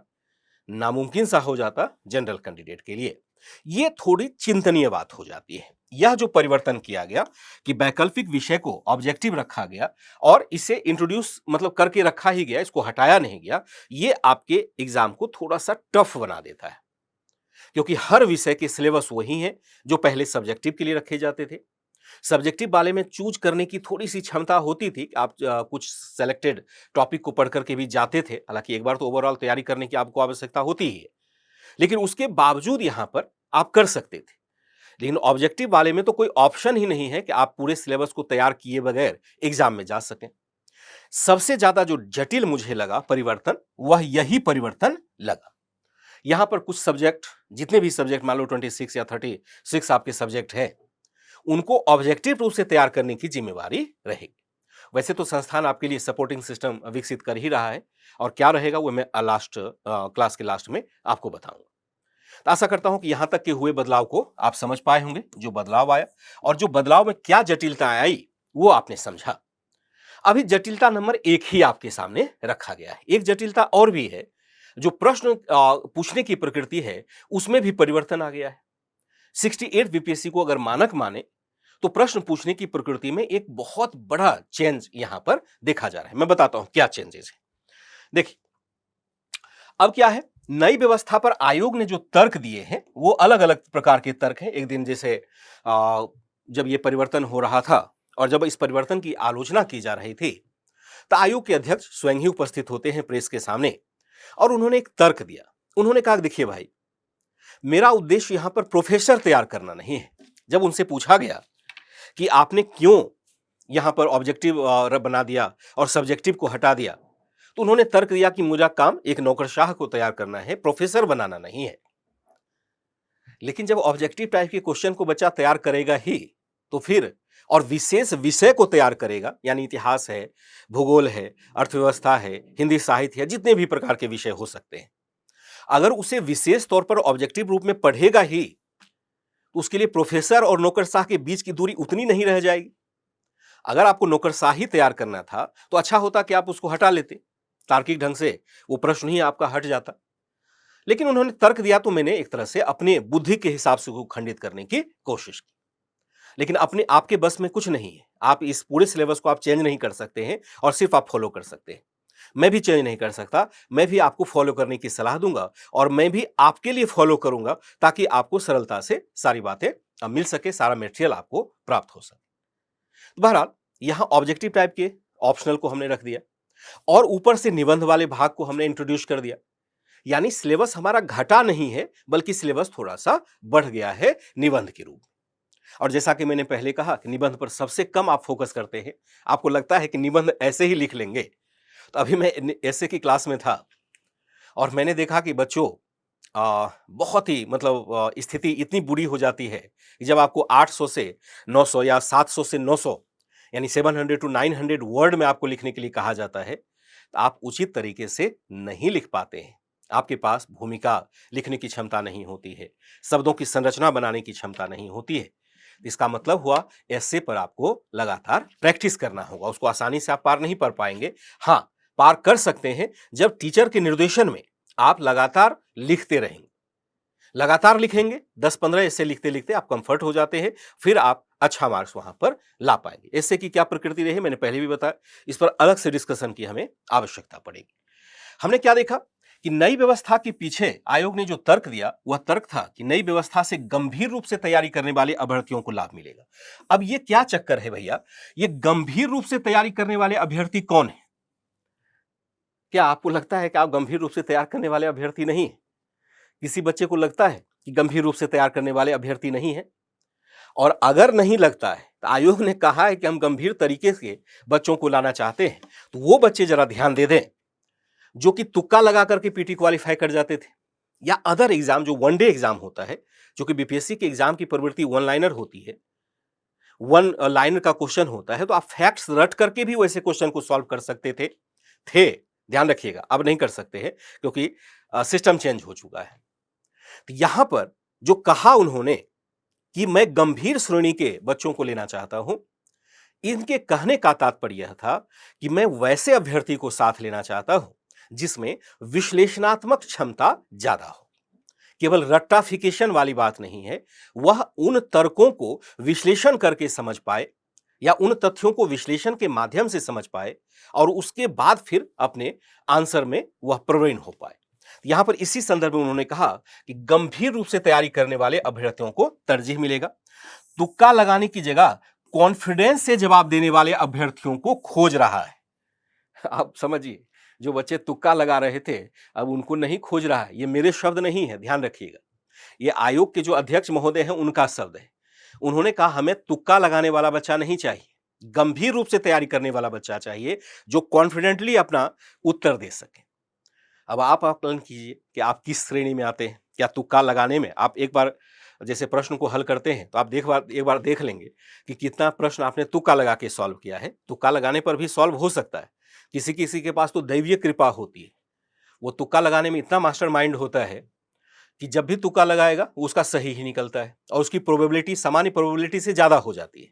S1: नामुमकिन सा हो जाता जनरल कैंडिडेट के लिए। यह थोड़ी चिंतनीय बात हो जाती है। यह जो परिवर्तन किया गया कि वैकल्पिक विषय को ऑब्जेक्टिव रखा गया और इसे इंट्रोड्यूस मतलब करके रखा ही गया, इसको हटाया नहीं गया, यह आपके एग्जाम को थोड़ा सा टफ बना देता है, क्योंकि हर विषय के सिलेबस वही हैं जो पहले सब्जेक्टिव के लिए रखे जाते थे। सब्जेक्टिव वाले में चूज करने की थोड़ी सी क्षमता होती थी, आप कुछ सेलेक्टेड टॉपिक को पढ़ करके भी जाते थे, हालांकि एक बार तो ओवरऑल तैयारी करने की आपको आवश्यकता होती ही है, लेकिन उसके बावजूद यहां पर आप कर सकते थे। लेकिन ऑब्जेक्टिव वाले में तो कोई ऑप्शन ही नहीं है कि आप पूरे सिलेबस को तैयार किए बगैर एग्जाम में जा सकें। सबसे ज्यादा जो जटिल मुझे लगा परिवर्तन, वह यही परिवर्तन लगा। यहां पर कुछ सब्जेक्ट, जितने भी सब्जेक्ट मान लो 26 या 36 आपके सब्जेक्ट हैं, उनको ऑब्जेक्टिव रूप से तैयार करने की जिम्मेवारी रहेगी। वैसे तो संस्थान आपके लिए सपोर्टिंग सिस्टम विकसित कर ही रहा है और क्या रहेगा वो मैं क्लास के लास्ट में आपको बताऊंगा। तो आशा करता हूं कि यहां तक के हुए बदलाव को आप समझ पाए होंगे, जो बदलाव आया और जो बदलाव में क्या जटिलता आई वो आपने समझा। अभी जटिलता नंबर 1 ही आपके सामने रखा गया है। एक जटिलता और भी है, जो प्रश्न पूछने की प्रकृति है उसमें भी परिवर्तन आ गया है। 68 बीपीएससी को अगर मानक माने तो प्रश्न पूछने की प्रकृति में एक बहुत बड़ा चेंज यहां पर देखा जा रहा है। मैं बताता हूं क्या चेंजेस है। देखिए अब क्या है, नई व्यवस्था पर आयोग ने जो तर्क दिए हैं वो अलग अलग प्रकार के तर्क हैं। एक दिन जैसे जब ये परिवर्तन हो रहा था और जब इस परिवर्तन की आलोचना की जा रही थी तो आयोग के अध्यक्ष स्वयं ही उपस्थित होते हैं प्रेस के सामने और उन्होंने एक तर्क दिया। उन्होंने कहा देखिए भाई, मेरा उद्देश्य यहां पर प्रोफेसर तैयार करना नहीं है। जब उनसे पूछा गया कि आपने क्यों यहां पर ऑब्जेक्टिव बना दिया और सब्जेक्टिव को हटा दिया, तो उन्होंने तर्क दिया कि मुझे काम एक नौकरशाह को तैयार करना है, प्रोफेसर बनाना नहीं है। लेकिन जब ऑब्जेक्टिव टाइप के क्वेश्चन को बच्चा तैयार करेगा ही तो फिर और विशेष विषय को तैयार करेगा, यानी इतिहास है, भूगोल है, अर्थव्यवस्था है, हिंदी साहित्य है, जितने भी प्रकार के विषय हो सकते हैं, अगर उसे विशेष तौर पर ऑब्जेक्टिव रूप में पढ़ेगा ही तो उसके लिए प्रोफेसर और नौकरशाह के बीच की दूरी उतनी नहीं रह जाएगी। अगर आपको नौकरशाही तैयार करना था तो अच्छा होता कि आप उसको हटा लेते, तार्किक ढंग से वो प्रश्न ही आपका हट जाता। लेकिन उन्होंने तर्क दिया तो मैंने एक तरह से अपने बुद्धि के हिसाब से उसको खंडित करने की कोशिश की। लेकिन अपने आपके बस में कुछ नहीं है। आप इस पूरे सिलेबस को आप चेंज नहीं कर सकते हैं और सिर्फ आप फॉलो कर सकते हैं। मैं भी चेंज नहीं कर सकता, मैं भी आपको फॉलो करने की सलाह दूंगा और मैं भी आपके लिए फॉलो करूंगा ताकि आपको सरलता से सारी बातें मिल सके, सारा मटेरियल आपको प्राप्त हो सके। तो बहरहाल यहां ऑब्जेक्टिव टाइप के ऑप्शनल को हमने रख दिया और ऊपर से निबंध वाले भाग को हमने इंट्रोड्यूस कर दिया। यानी सिलेबस हमारा घटा नहीं है, बल्कि सिलेबस थोड़ा सा बढ़ गया है निबंध के रूप में। और जैसा कि मैंने पहले कहा कि निबंध पर सबसे कम आप फोकस करते हैं, आपको लगता है कि निबंध ऐसे ही लिख लेंगे। तो अभी मैं ऐसे की क्लास में था और मैंने देखा कि बच्चों बहुत ही मतलब स्थिति इतनी बुरी हो जाती है कि जब आपको 800 से 900 या 700 से 900 यानी 700 टू 900 वर्ड में आपको लिखने के लिए कहा जाता है, तो आप उचित तरीके से नहीं लिख पाते हैं। आपके पास भूमिका लिखने की क्षमता नहीं होती है, शब्दों की संरचना बनाने की क्षमता नहीं होती है। इसका मतलब हुआ ऐसे पर आपको लगातार प्रैक्टिस करना होगा, उसको आसानी से आप पार नहीं कर पाएंगे। हाँ, पार कर सकते हैं जब टीचर के निर्देशन में आप लगातार लिखते रहेंगे। लगातार लिखेंगे, 10-15 ऐसे लिखते-लिखते आप कंफर्ट हो जाते हैं, फिर आप अच्छा मार्क्स वहां पर ला पाएंगे। ऐसे की क्या प्रकृति रही मैंने पहले भी बताया, इस पर अलग से डिस्कशन की हमें आवश्यकता पड़ेगी। हमने क्या देखा कि नई व्यवस्था के पीछे आयोग ने जो तर्क दिया वह तर्क था कि नई व्यवस्था से गंभीर रूप से तैयारी करने वाले अभ्यर्थियों को लाभ मिलेगा। अब ये क्या चक्कर है भैया, ये गंभीर रूप से तैयारी करने वाले अभ्यर्थी कौन है? क्या आपको लगता है कि आप गंभीर रूप से तैयार करने वाले अभ्यर्थी नहीं है? किसी बच्चे को लगता है कि गंभीर रूप से तैयार करने वाले अभ्यर्थी नहीं है? और अगर नहीं लगता है तो आयोग ने कहा है कि हम गंभीर तरीके से बच्चों को लाना चाहते हैं, तो वो बच्चे जरा ध्यान दे दें जो कि तुक्का लगा करके पीटी क्वालिफाई कर जाते थे, या अदर एग्जाम जो वनडे एग्जाम होता है, जो कि बीपीएससी के एग्जाम की प्रवृत्ति वन लाइनर होती है, वन लाइनर का क्वेश्चन होता है, तो आप फैक्ट्स रट करके भी वैसे क्वेश्चन को सॉल्व कर सकते थे। ध्यान रखिएगा, अब नहीं कर सकते हैं क्योंकि सिस्टम चेंज हो चुका है। तो यहां पर जो कहा उन्होंने कि मैं गंभीर श्रेणी के बच्चों को लेना चाहता हूं, इनके कहने का तात्पर्य यह था कि मैं वैसे अभ्यर्थी को साथ लेना चाहता हूं जिसमें विश्लेषणात्मक क्षमता ज्यादा हो। केवल रट्टाफिकेशन वाली बात नहीं है, वह उन तर्कों को विश्लेषण करके समझ पाए या उन तथ्यों को विश्लेषण के माध्यम से समझ पाए और उसके बाद फिर अपने आंसर में वह प्रवीण हो पाए। यहां पर इसी संदर्भ में उन्होंने कहा कि गंभीर रूप से तैयारी करने वाले अभ्यर्थियों को तरजीह मिलेगा। तुक्का लगाने की जगह कॉन्फिडेंस से जवाब देने वाले अभ्यर्थियों को खोज रहा है। आप समझिए, जो बच्चे तुक्का लगा रहे थे अब उनको नहीं खोज रहा है। ये मेरे शब्द नहीं है, ध्यान रखिएगा, ये आयोग के जो अध्यक्ष महोदय हैं उनका शब्द है। उन्होंने कहा हमें तुक्का लगाने वाला बच्चा नहीं चाहिए, गंभीर रूप से तैयारी करने वाला बच्चा चाहिए जो कॉन्फिडेंटली अपना उत्तर दे सके। अब आप आकलन कीजिए कि आप किस श्रेणी में आते हैं। क्या तुक्का लगाने में आप एक बार जैसे प्रश्न को हल करते हैं तो आप एक बार देख लेंगे कि कितना प्रश्न आपने तुक्का लगा के सॉल्व किया है। तुक्का लगाने पर भी सॉल्व हो सकता है, किसी किसी के पास तो दैवीय कृपा होती है, वो तुक्का लगाने में इतना मास्टर माइंड होता है कि जब भी तुक्का लगाएगा उसका सही ही निकलता है और उसकी प्रोबेबिलिटी सामान्य प्रोबेबिलिटी से ज्यादा हो जाती है।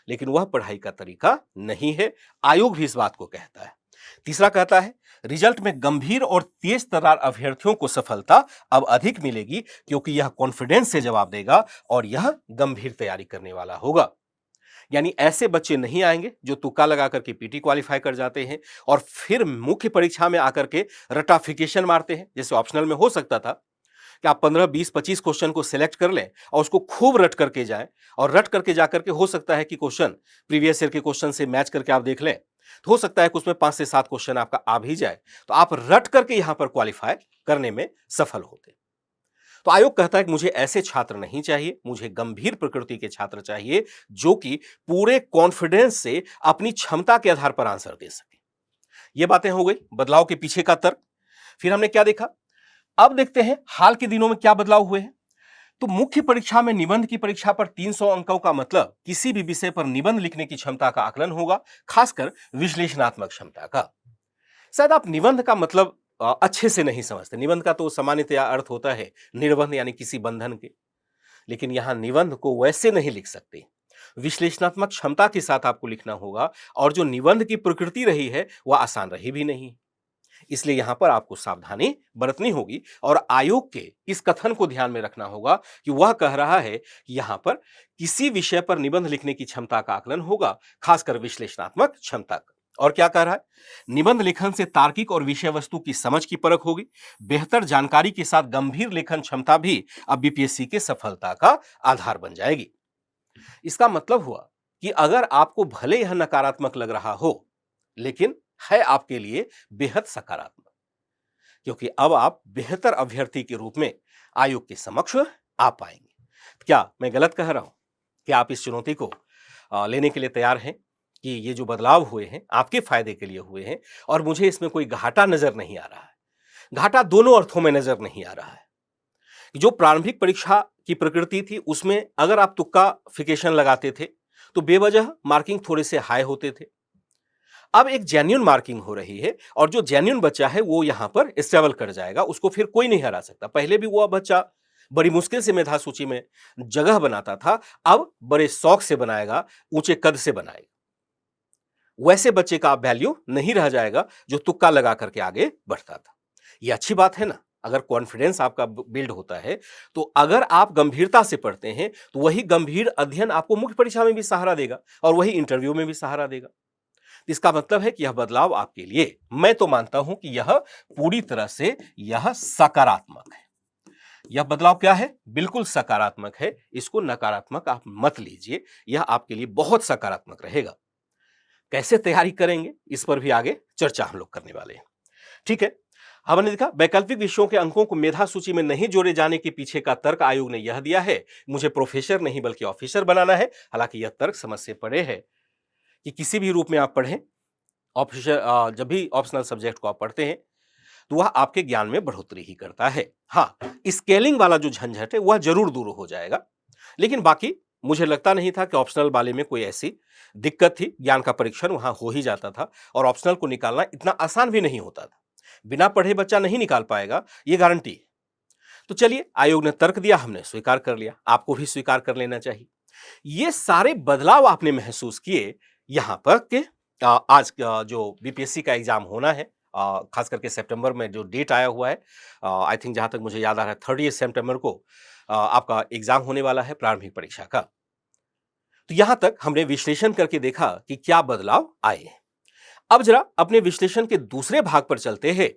S1: लेकिन वह पढ़ाई का तरीका नहीं है, आयोग भी इस बात को कहता है। तीसरा कहता है रिजल्ट में गंभीर और तेज तर्रार अभ्यर्थियों को सफलता अब अधिक मिलेगी क्योंकि यह कॉन्फिडेंस से जवाब देगा और यह गंभीर तैयारी करने वाला होगा। यानी ऐसे बच्चे नहीं आएंगे जो तुक्का लगा करके पीटी क्वालिफाई कर जाते हैं और फिर मुख्य परीक्षा में आकर के रटाफिकेशन मारते हैं। जैसे ऑप्शनल में हो सकता था कि आप 15, 20, 25 क्वेश्चन को सिलेक्ट कर लें और उसको खूब रट करके जाएं और रट करके जाकर के हो सकता है कि क्वेश्चन प्रीवियस ईयर के क्वेश्चन से मैच करके आप देख लें, तो हो सकता है कि उसमें 5 से 7 क्वेश्चन आपका आ भी जाए, तो आप रट करके यहां पर क्वालिफाई करने में सफल होते। तो आयोग कहता है कि मुझे ऐसे छात्र नहीं चाहिए, मुझे गंभीर प्रकृति के छात्र चाहिए जो कि पूरे कॉन्फिडेंस से अपनी क्षमता के आधार पर आंसर दे सके। ये बातें हो गई बदलाव के पीछे का तर्क। फिर हमने क्या देखा, अब देखते हैं हाल के दिनों में क्या बदलाव हुए हैं। तो मुख्य परीक्षा में निबंध की परीक्षा पर 300 अंकों का मतलब किसी भी विषय पर निबंध लिखने की क्षमता का आकलन होगा, खासकर विश्लेषणात्मक क्षमता का। शायद आप निबंध का मतलब अच्छे से नहीं समझते। निबंध का तो सामान्यतया अर्थ होता है निर्बंध यानी किसी बंधन के, लेकिन यहां निबंध को वैसे नहीं लिख सकते। विश्लेषणात्मक क्षमता के साथ आपको लिखना होगा और जो निबंध की प्रकृति रही है वह आसान रही भी नहीं। इसलिए यहां पर आपको सावधानी बरतनी होगी और आयोग के इस कथन को ध्यान में रखना होगा कि वह कह रहा है कि यहां पर किसी विषय पर निबंध लिखने की क्षमता का आकलन होगा, खासकर विश्लेषणात्मक क्षमता का। और क्या कह रहा है? निबंध लेखन से तार्किक और विषय वस्तु की समझ की परख होगी। बेहतर जानकारी के साथ गंभीर लेखन क्षमता भी अब बीपीएससी के सफलता का आधार बन जाएगी। इसका मतलब हुआ कि अगर आपको भले यह नकारात्मक लग रहा हो, लेकिन है आपके लिए बेहद सकारात्मक, क्योंकि अब आप बेहतर अभ्यर्थी के रूप में आयोग के समक्ष आ पाएंगे। क्या मैं गलत कह रहा हूं? क्या आप इस चुनौती को लेने के लिए तैयार हैं कि ये जो बदलाव हुए हैं आपके फायदे के लिए हुए हैं और मुझे इसमें कोई घाटा नजर नहीं आ रहा है। घाटा दोनों अर्थों में नजर नहीं आ रहा है। जो प्रारंभिक परीक्षा की प्रकृति थी उसमें अगर आप तुक्काफिकेशन लगाते थे तो बेवजह मार्किंग थोड़े से हाई होते थे। अब एक जेन्युइन मार्किंग हो रही है और जो जेन्युइन बच्चा है वो यहां पर स्टेबल कर जाएगा, उसको फिर कोई नहीं हरा सकता। पहले भी वो बच्चा बड़ी मुश्किल से मेधा सूची में जगह बनाता था, अब बड़े शौक से बनाएगा, ऊंचे कद से बनाएगा। वैसे बच्चे का वैल्यू नहीं रह जाएगा जो तुक्का लगा करके आगे बढ़ता था। यह अच्छी बात है ना। अगर कॉन्फिडेंस आपका बिल्ड होता है तो अगर आप गंभीरता से पढ़ते हैं तो वही गंभीर अध्ययन आपको मुख्य परीक्षा में भी सहारा देगा और वही इंटरव्यू में भी सहारा देगा। इसका मतलब है कि यह बदलाव आपके लिए, मैं तो मानता हूं कि यह पूरी तरह से यह सकारात्मक है। यह बदलाव क्या है? बिल्कुल सकारात्मक है। इसको नकारात्मक आप मत लीजिए, यह आपके लिए बहुत सकारात्मक रहेगा। कैसे तैयारी करेंगे इस पर भी आगे चर्चा हम लोग करने वाले हैं। ठीक है, हमने देखा वैकल्पिक विषयों के अंकों को मेधा सूची में नहीं जोड़े जाने के पीछे का तर्क आयोग ने यह दिया है, मुझे प्रोफेसर नहीं बल्कि ऑफिसर बनाना है। हालांकि यह तर्क समझ से परे है कि किसी भी रूप में आप पढ़ें, ऑफिसर जब भी ऑप्शनल सब्जेक्ट को आप पढ़ते हैं तो वह आपके ज्ञान में बढ़ोतरी ही करता है। हाँ, स्केलिंग वाला जो झंझट है वह जरूर दूर हो जाएगा, लेकिन बाकी मुझे लगता नहीं था कि ऑप्शनल वाले में कोई ऐसी दिक्कत थी। ज्ञान का परीक्षण वहां हो ही जाता था और ऑप्शनल को निकालना इतना आसान भी नहीं होता था। बिना पढ़े बच्चा नहीं निकाल पाएगा, ये गारंटी है। तो चलिए, आयोग ने तर्क दिया, हमने स्वीकार कर लिया, आपको भी स्वीकार कर लेना चाहिए। ये सारे बदलाव आपने महसूस किए यहां पर कि आज जो बीपीएससी का एग्जाम होना है, खास करके सितंबर में जो डेट आया हुआ है, आई थिंक जहां तक मुझे याद आ रहा है 30 सितंबर को आपका एग्जाम होने वाला है प्रारंभिक परीक्षा का। तो यहां तक हमने विश्लेषण करके देखा कि क्या बदलाव आए। अब जरा अपने विश्लेषण के दूसरे भाग पर चलते हैं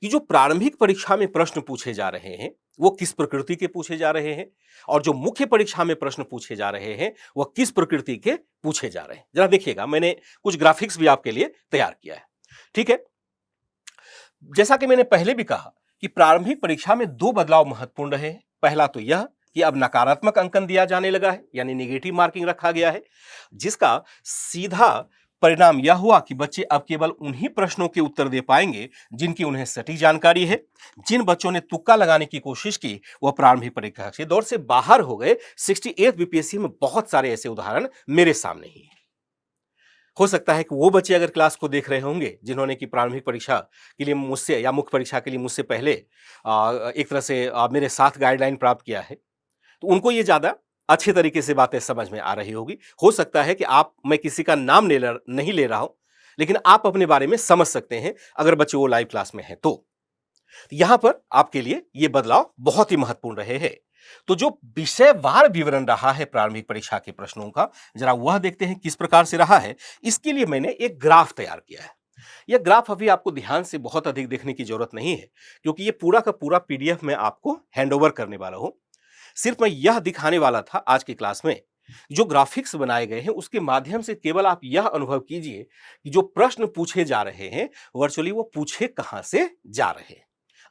S1: कि जो प्रारंभिक परीक्षा में प्रश्न पूछे जा रहे हैं वो किस प्रकृति के पूछे जा रहे हैं और जो मुख्य परीक्षा में प्रश्न पूछे जा रहे हैं वह किस प्रकृति के पूछे जा रहे हैं। जरा देखिएगा, मैंने कुछ ग्राफिक्स भी आपके लिए तैयार किया है। ठीक है, जैसा कि मैंने पहले भी कहा कि प्रारंभिक परीक्षा में दो बदलाव महत्वपूर्ण रहे हैं। पहला तो यह कि अब नकारात्मक अंकन दिया जाने लगा है, यानी नेगेटिव मार्किंग रखा गया है, जिसका सीधा परिणाम यह हुआ कि बच्चे अब केवल उन्हीं प्रश्नों के उत्तर दे पाएंगे जिनकी उन्हें सटीक जानकारी है। जिन बच्चों ने तुक्का लगाने की कोशिश की वह प्रारंभिक परीक्षा के दौर से बाहर हो गए। 68 बीपीएससी में बहुत सारे ऐसे उदाहरण मेरे सामने ही हैं। हो सकता है कि वो बच्चे अगर क्लास को देख रहे होंगे जिन्होंने की प्रारंभिक परीक्षा के लिए मुझसे या मुख्य परीक्षा के लिए मुझसे पहले एक तरह से मेरे साथ गाइडलाइन प्राप्त किया है, तो उनको ये ज्यादा अच्छे तरीके से बातें समझ में आ रही होगी। हो सकता है कि मैं किसी का नाम नहीं ले रहा हूं, लेकिन आप अपने बारे में समझ सकते हैं अगर बच्चे वो लाइव क्लास में हैं तो। यहां पर आपके लिए ये बदलाव बहुत ही महत्वपूर्ण रहे हैं। तो जो विषयवार विवरण रहा है प्रारंभिक परीक्षा के प्रश्नों का, जरा वह देखते हैं किस प्रकार से रहा है। इसके लिए मैंने एक ग्राफ तैयार किया है। यह ग्राफ अभी आपको ध्यान से बहुत अधिक देखने की जरूरत नहीं है, क्योंकि यह पूरा का पूरा पीडीएफ में आपको हैंडओवर करने वाला हूं। सिर्फ मैं यह दिखाने वाला था आज की क्लास में जो ग्राफिक्स बनाए गए हैं उसके माध्यम से केवल आप यह अनुभव कीजिए कि जो प्रश्न पूछे जा रहे हैं वर्चुअली वो पूछे कहां से जा रहे हैं,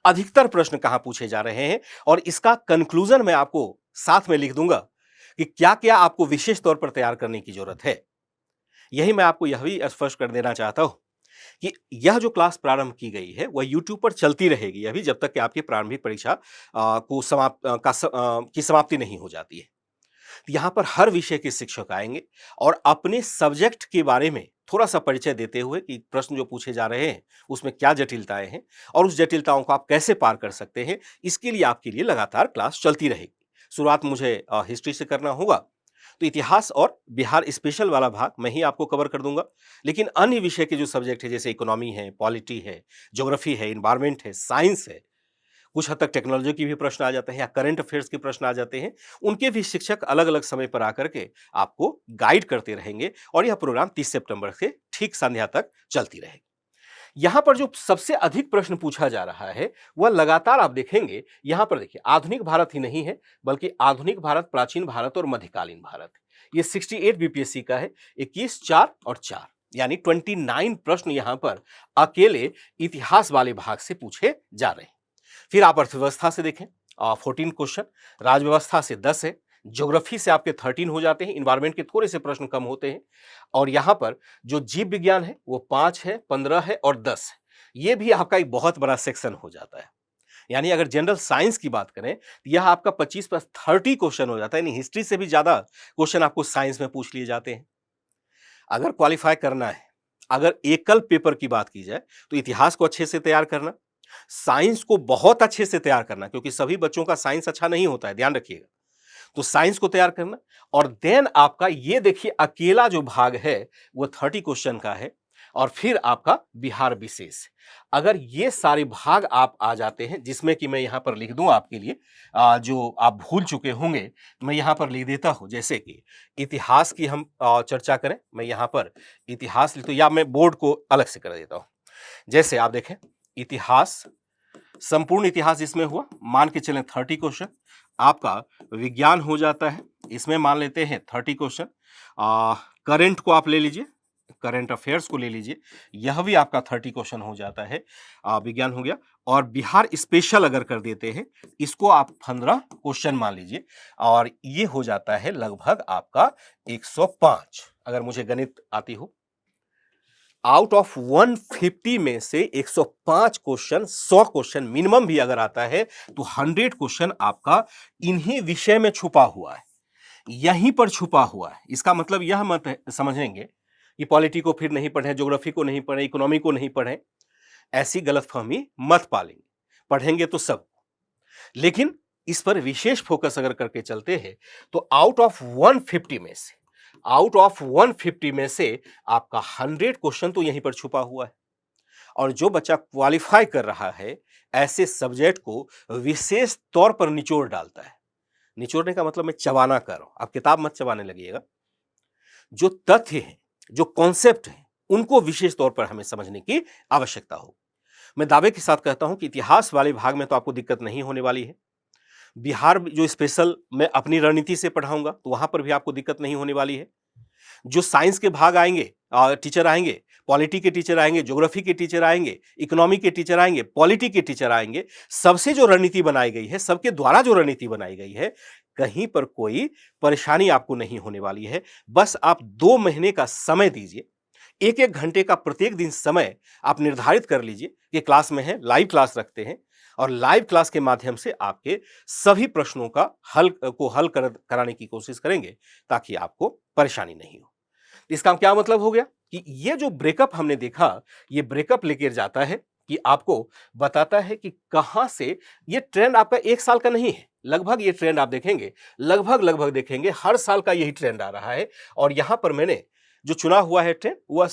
S1: अधिकतर प्रश्न कहां पूछे जा रहे हैं, और इसका कंक्लूजन मैं आपको साथ में लिख दूंगा कि क्या क्या आपको विशेष तौर पर तैयार करने की जरूरत है। यही मैं आपको यह भी स्पष्ट कर देना चाहता हूं कि यह जो क्लास प्रारंभ की गई है वह YouTube पर चलती रहेगी अभी, जब तक कि आपकी प्रारंभिक परीक्षा की समाप्ति नहीं हो जाती है। यहां पर हर विषय के शिक्षक आएंगे और अपने सब्जेक्ट के बारे में थोड़ा सा परिचय देते हुए कि प्रश्न जो पूछे जा रहे हैं उसमें क्या जटिलताएं हैं और उस जटिलताओं को आप कैसे पार कर सकते हैं, इसके लिए आपके लिए लगातार क्लास चलती रहेगी। शुरुआत मुझे हिस्ट्री से करना होगा, तो इतिहास और बिहार स्पेशल वाला भाग मैं ही आपको कवर कर दूंगा, लेकिन अन्य विषय के जो सब्जेक्ट है जैसे इकोनॉमी है, पॉलिटी है, ज्योग्राफी है, इन्वायरमेंट है, साइंस है, कुछ हद तक टेक्नोलॉजी की भी प्रश्न आ जाते हैं या करंट अफेयर्स के प्रश्न आ जाते हैं, उनके भी शिक्षक अलग-अलग समय पर आकर के आपको गाइड करते रहेंगे और यह प्रोग्राम 30 सितंबर से ठीक संध्या तक चलती रहेगी। यहां पर जो सबसे अधिक प्रश्न पूछा जा रहा है वह लगातार आप देखेंगे, यहां पर देखिए आधुनिक भारत ही नहीं है बल्कि आधुनिक भारत, प्राचीन भारत और मध्यकालीन भारत। ये 68 बीपीएससी का है, 21, 4 और 4 यानी 29 प्रश्न यहां पर अकेले इतिहास वाले भाग से पूछे जा रहे हैं। फिर आप अर्थव्यवस्था से देखें 14 क्वेश्चन, राज व्यवस्था से 10 है, ज्योग्राफी से आपके 13 हो जाते हैं, इन्वायरमेंट के थोड़े से प्रश्न कम होते हैं और यहां पर जो जीव विज्ञान है वो 5 है, 15 है और 10 है। ये भी आपका एक बहुत बड़ा सेक्शन हो जाता है। यानी अगर जनरल साइंस की बात करें तो यह आपका 25 प्लस 30 क्वेश्चन हो जाता है, यानी हिस्ट्री से भी ज्यादा क्वेश्चन आपको साइंस में पूछ लिए जाते हैं। अगर क्वालिफाई करना है, अगर एकल पेपर की बात की जाए तो इतिहास को अच्छे से तैयार करना, साइंस को बहुत अच्छे से तैयार करना, क्योंकि सभी बच्चों का साइंस अच्छा नहीं होता है, ध्यान रखिएगा। तो साइंस को तैयार करना और देन आपका ये देखिए अकेला जो भाग है वो 30 क्वेश्चन का है और फिर आपका बिहार विशेष। अगर ये सारे भाग आप आ जाते हैं, जिसमें कि मैं यहां पर लिख दूं आपके लिए, जो आप भूल चुके होंगे तो मैं यहां पर लिख देता हूं। जैसे कि इतिहास की हम चर्चा करें, मैं यहां पर इतिहास लिख, तो या मैं बोर्ड को अलग से कर देता हूं। जैसे आप देखें इतिहास, संपूर्ण इतिहास इसमें हुआ, मान के चलें 30 क्वेश्चन। आपका विज्ञान हो जाता है, इसमें मान लेते हैं 30 क्वेश्चन। करंट को आप ले लीजिए, करंट अफेयर्स को ले लीजिए, यह भी आपका 30 क्वेश्चन हो जाता है, विज्ञान हो गया। और बिहार स्पेशल अगर कर देते हैं, इसको आप 15 क्वेश्चन मान लीजिए और ये हो जाता है लगभग आपका 105, अगर मुझे गणित आती हो। आउट ऑफ 150 में से 105 क्वेश्चन, 100 क्वेश्चन मिनिमम भी अगर आता है तो 100 क्वेश्चन आपका इन्हीं विषय में छुपा हुआ है, यहीं पर छुपा हुआ है। इसका मतलब यह मत समझेंगे कि पॉलिटी को फिर नहीं पढ़ें, ज्योग्राफी को नहीं पढ़ें, इकोनॉमी को नहीं पढ़ें, ऐसी गलतफहमी मत पालेंगे। पढ़ेंगे तो सब, लेकिन इस पर विशेष फोकस अगर करके चलते हैं तो आउट ऑफ 150 में से, आउट ऑफ 150 में से आपका 100 क्वेश्चन तो यहीं पर छुपा हुआ है। और जो बच्चा क्वालिफाई कर रहा है ऐसे सब्जेक्ट को विशेष तौर पर निचोड़ डालता है। निचोड़ने का मतलब मैं चबाना कर रहा हूं, आप किताब मत चबाने लगिएगा। जो तथ्य हैं, जो कॉन्सेप्ट हैं, उनको विशेष तौर पर हमें समझने की आवश्यकता हो। मैं दावे के साथ कहता हूं कि इतिहास वाले भाग में तो आपको दिक्कत नहीं होने वाली है। बिहार जो स्पेशल मैं अपनी रणनीति से पढ़ाऊंगा तो वहां पर भी आपको दिक्कत नहीं होने वाली है। जो साइंस के भाग आएंगे, टीचर आएंगे, पॉलिटी के टीचर आएंगे, ज्योग्राफी के टीचर आएंगे, इकोनॉमी के टीचर आएंगे, पॉलिटी के टीचर आएंगे, सबसे जो रणनीति बनाई गई है, सबके द्वारा जो रणनीति बनाई गई है, कहीं पर कोई परेशानी आपको नहीं होने वाली है। बस आप 2 महीने का समय दीजिए, 1-1 घंटे का प्रत्येक दिन समय आप निर्धारित कर लीजिए कि क्लास में है, लाइव क्लास रखते हैं और लाइव क्लास के माध्यम से आपके सभी प्रश्नों का हल कराने की कोशिश करेंगे ताकि आपको परेशानी नहीं हो। इसका क्या मतलब हो गया कि ये जो ब्रेकअप हमने देखा, ये ब्रेकअप लेकर जाता है कि आपको बताता है कि कहां से ये ट्रेंड आपका 1 साल का नहीं है, लगभग ये ट्रेंड आप देखेंगे, लगभग देखेंगे हर साल का यही ट्रेंड आ रहा है। और यहां पर मैंने जो चुना हुआ है ट्रेंड वह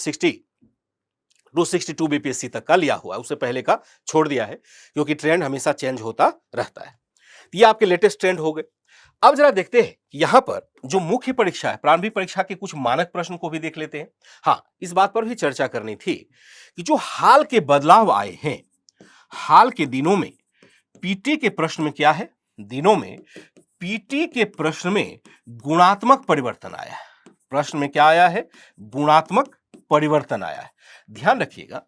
S1: 62 बीपीएससी तक का लिया हुआ है, उससे पहले का छोड़ दिया है क्योंकि ट्रेंड हमेशा चेंज होता रहता है। ये आपके लेटेस्ट ट्रेंड हो गए। अब जरा देखते हैं कि यहां पर जो मुख्य परीक्षा है, प्रारंभिक परीक्षा के कुछ मानक प्रश्न को भी देख लेते हैं। हाँ, इस बात पर भी चर्चा करनी थी कि जो हाल के बदलाव आए हैं, हाल के दिनों में पीटी के प्रश्न में क्या है, दिनों में पीटी के प्रश्न में गुणात्मक परिवर्तन आया है। प्रश्न में क्या आया है, गुणात्मक परिवर्तन आया है। ध्यान रखिएगा,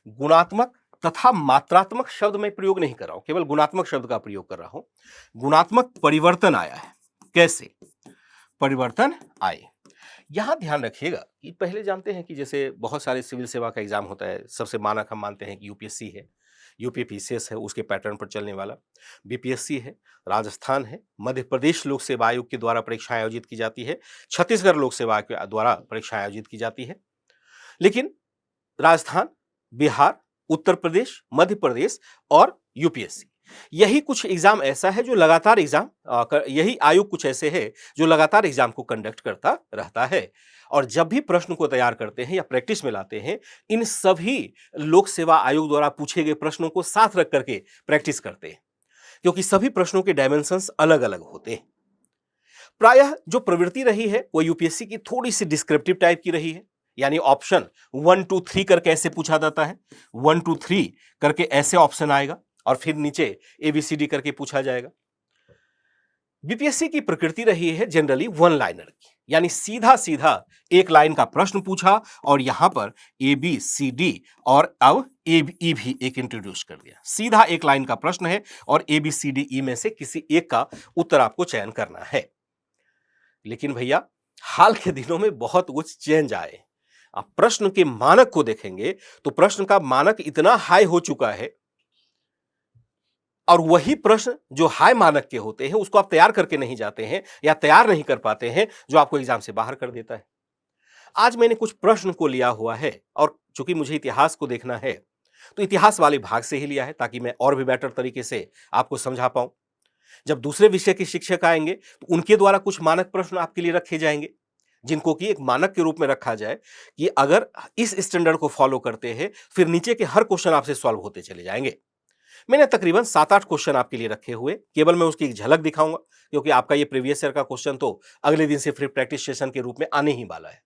S1: गुणात्मक तथा मात्रात्मक शब्द में प्रयोग नहीं कर रहा हूं, केवल गुणात्मक शब्द का प्रयोग कर रहा हूं। गुणात्मक परिवर्तन आया है, कैसे परिवर्तन आए, यहां ध्यान रखिएगा कि पहले जानते हैं कि जैसे बहुत सारे सिविल सेवा का एग्जाम होता है, सबसे मानक हम मानते हैं कि यूपीएससी है, यूपीपीसीएस है, उसके पैटर्न पर चलने वाला, बीपीएससी है, राजस्थान है, मध्य प्रदेश लोक सेवा आयोग के द्वारा परीक्षा आयोजित की जाती है, छत्तीसगढ़ लोक सेवा आयोग के द्वारा परीक्षा आयोजित की जाती है। लेकिन राजस्थान, बिहार, उत्तर प्रदेश, मध्य प्रदेश और यूपीएससी, यही कुछ एग्जाम ऐसा है जो लगातार यही आयोग कुछ ऐसे है जो लगातार एग्जाम को कंडक्ट करता रहता है। और जब भी प्रश्न को तैयार करते हैं या प्रैक्टिस में लाते हैं, इन सभी लोक सेवा आयोग द्वारा पूछे गए प्रश्नों को साथ रख करके प्रैक्टिस करते हैं, क्योंकि सभी प्रश्नों के डायमेंशंस अलग अलग होते हैं। प्रायः जो प्रवृत्ति रही है वो यूपीएससी की थोड़ी सी डिस्क्रिप्टिव टाइप की रही है, यानी ऑप्शन 1 2 3 करके ऐसे पूछा जाता है। 1 2 3 करके ऐसे ऑप्शन आएगा और फिर नीचे एबीसीडी करके पूछा जाएगा। बीपीएससी की प्रकृति रही है जनरली वन लाइनर की, यानी सीधा सीधा एक लाइन का प्रश्न पूछा और यहां पर ए बी सी डी और अब ए ई भी एक इंट्रोड्यूस कर दिया। सीधा एक लाइन का प्रश्न है और A B C D E में से किसी एक का उत्तर आपको चयन करना है। लेकिन भैया हाल के दिनों में बहुत कुछ चेंज आए। आप प्रश्न के मानक को देखेंगे तो प्रश्न का मानक इतना हाई हो चुका है और वही प्रश्न जो हाई मानक के होते हैं उसको आप तैयार करके नहीं जाते हैं या तैयार नहीं कर पाते हैं, जो आपको एग्जाम से बाहर कर देता है। आज मैंने कुछ प्रश्न को लिया हुआ है और चूंकि मुझे इतिहास को देखना है तो इतिहास वाले भाग से ही लिया है, ताकि मैं और भी बेटर तरीके से आपको समझा पाऊं। जब दूसरे विषय के शिक्षक आएंगे तो उनके द्वारा कुछ मानक प्रश्न आपके लिए रखे जाएंगे, जिनको कि एक मानक के रूप में रखा जाए कि अगर इस स्टैंडर्ड को फॉलो करते हैं फिर नीचे के हर क्वेश्चन आपसे सॉल्व होते चले जाएंगे। मैंने तकरीबन 7-8 क्वेश्चन आपके लिए रखे हुए, केवल मैं उसकी एक झलक दिखाऊंगा, क्योंकि आपका ये प्रीवियस ईयर का क्वेश्चन तो अगले दिन से फ्री प्रैक्टिस सेशन के रूप में आने ही वाला है।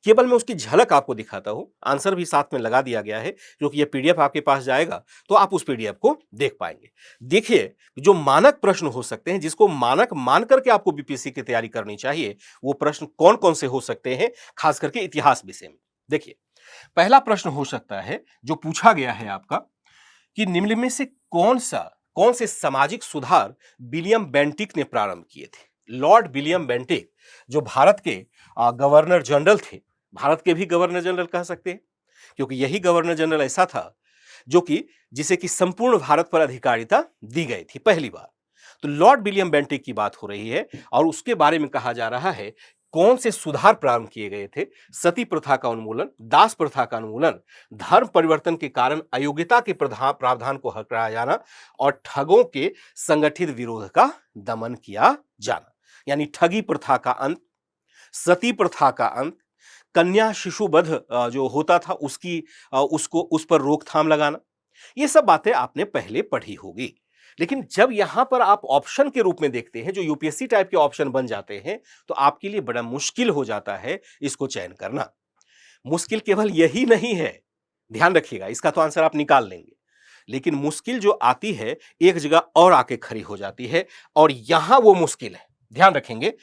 S1: केवल मैं उसकी झलक आपको दिखाता हूं, आंसर भी साथ में लगा दिया गया है, क्योंकि ये पीडीएफ आपके पास जाएगा तो आप उस पीडीएफ को देख पाएंगे। देखिए, जो मानक प्रश्न हो सकते हैं, जिसको मानक मान करके आपको बीपीएससी की तैयारी करनी चाहिए, वो प्रश्न कौन कौन से हो सकते हैं, खास करके इतिहास विषय में। देखिए, पहला प्रश्न हो सकता है जो पूछा गया है आपका कि निम्न में से कौन से सामाजिक सुधार विलियम बेंटिक ने प्रारंभ किए थे। लॉर्ड विलियम बेंटिक जो भारत के गवर्नर जनरल थे, भारत के भी गवर्नर जनरल कह सकते हैं, क्योंकि यही गवर्नर जनरल ऐसा था जो कि जिसे कि संपूर्ण भारत पर अधिकारिता दी गई थी पहली बार। तो लॉर्ड विलियम बेंटिक की बात हो रही है और उसके बारे में कहा जा रहा है कौन से सुधार प्रारंभ किए गए थे। सती प्रथा का उन्मूलन, दास प्रथा का उन्मूलन, धर्म परिवर्तन के कारण अयोग्यता के प्रावधान को हटाया जाना और ठगों के संगठित विरोध का दमन किया जाना, यानी ठगी प्रथा का अंत, सती प्रथा का अंत, कन्या शिशुवध जो होता था उस पर रोकथाम लगाना। ये सब बातें आपने पहले पढ़ी होगी। लेकिन जब यहां पर आप ऑप्शन के रूप में देखते हैं, जो यूपीएससी टाइप के ऑप्शन बन जाते हैं, तो आपके लिए बड़ा मुश्किल हो जाता है इसको चयन करना। मुश्किल केवल यही नहीं है, ध्यान रखिएगा, इसका तो आंसर आप निकाल लेंगे, लेकिन मुश्किल जो आती है एक जगह और आके खड़ी हो जाती है और यहां वो मुश्किल है, ध्यान रखेंगे,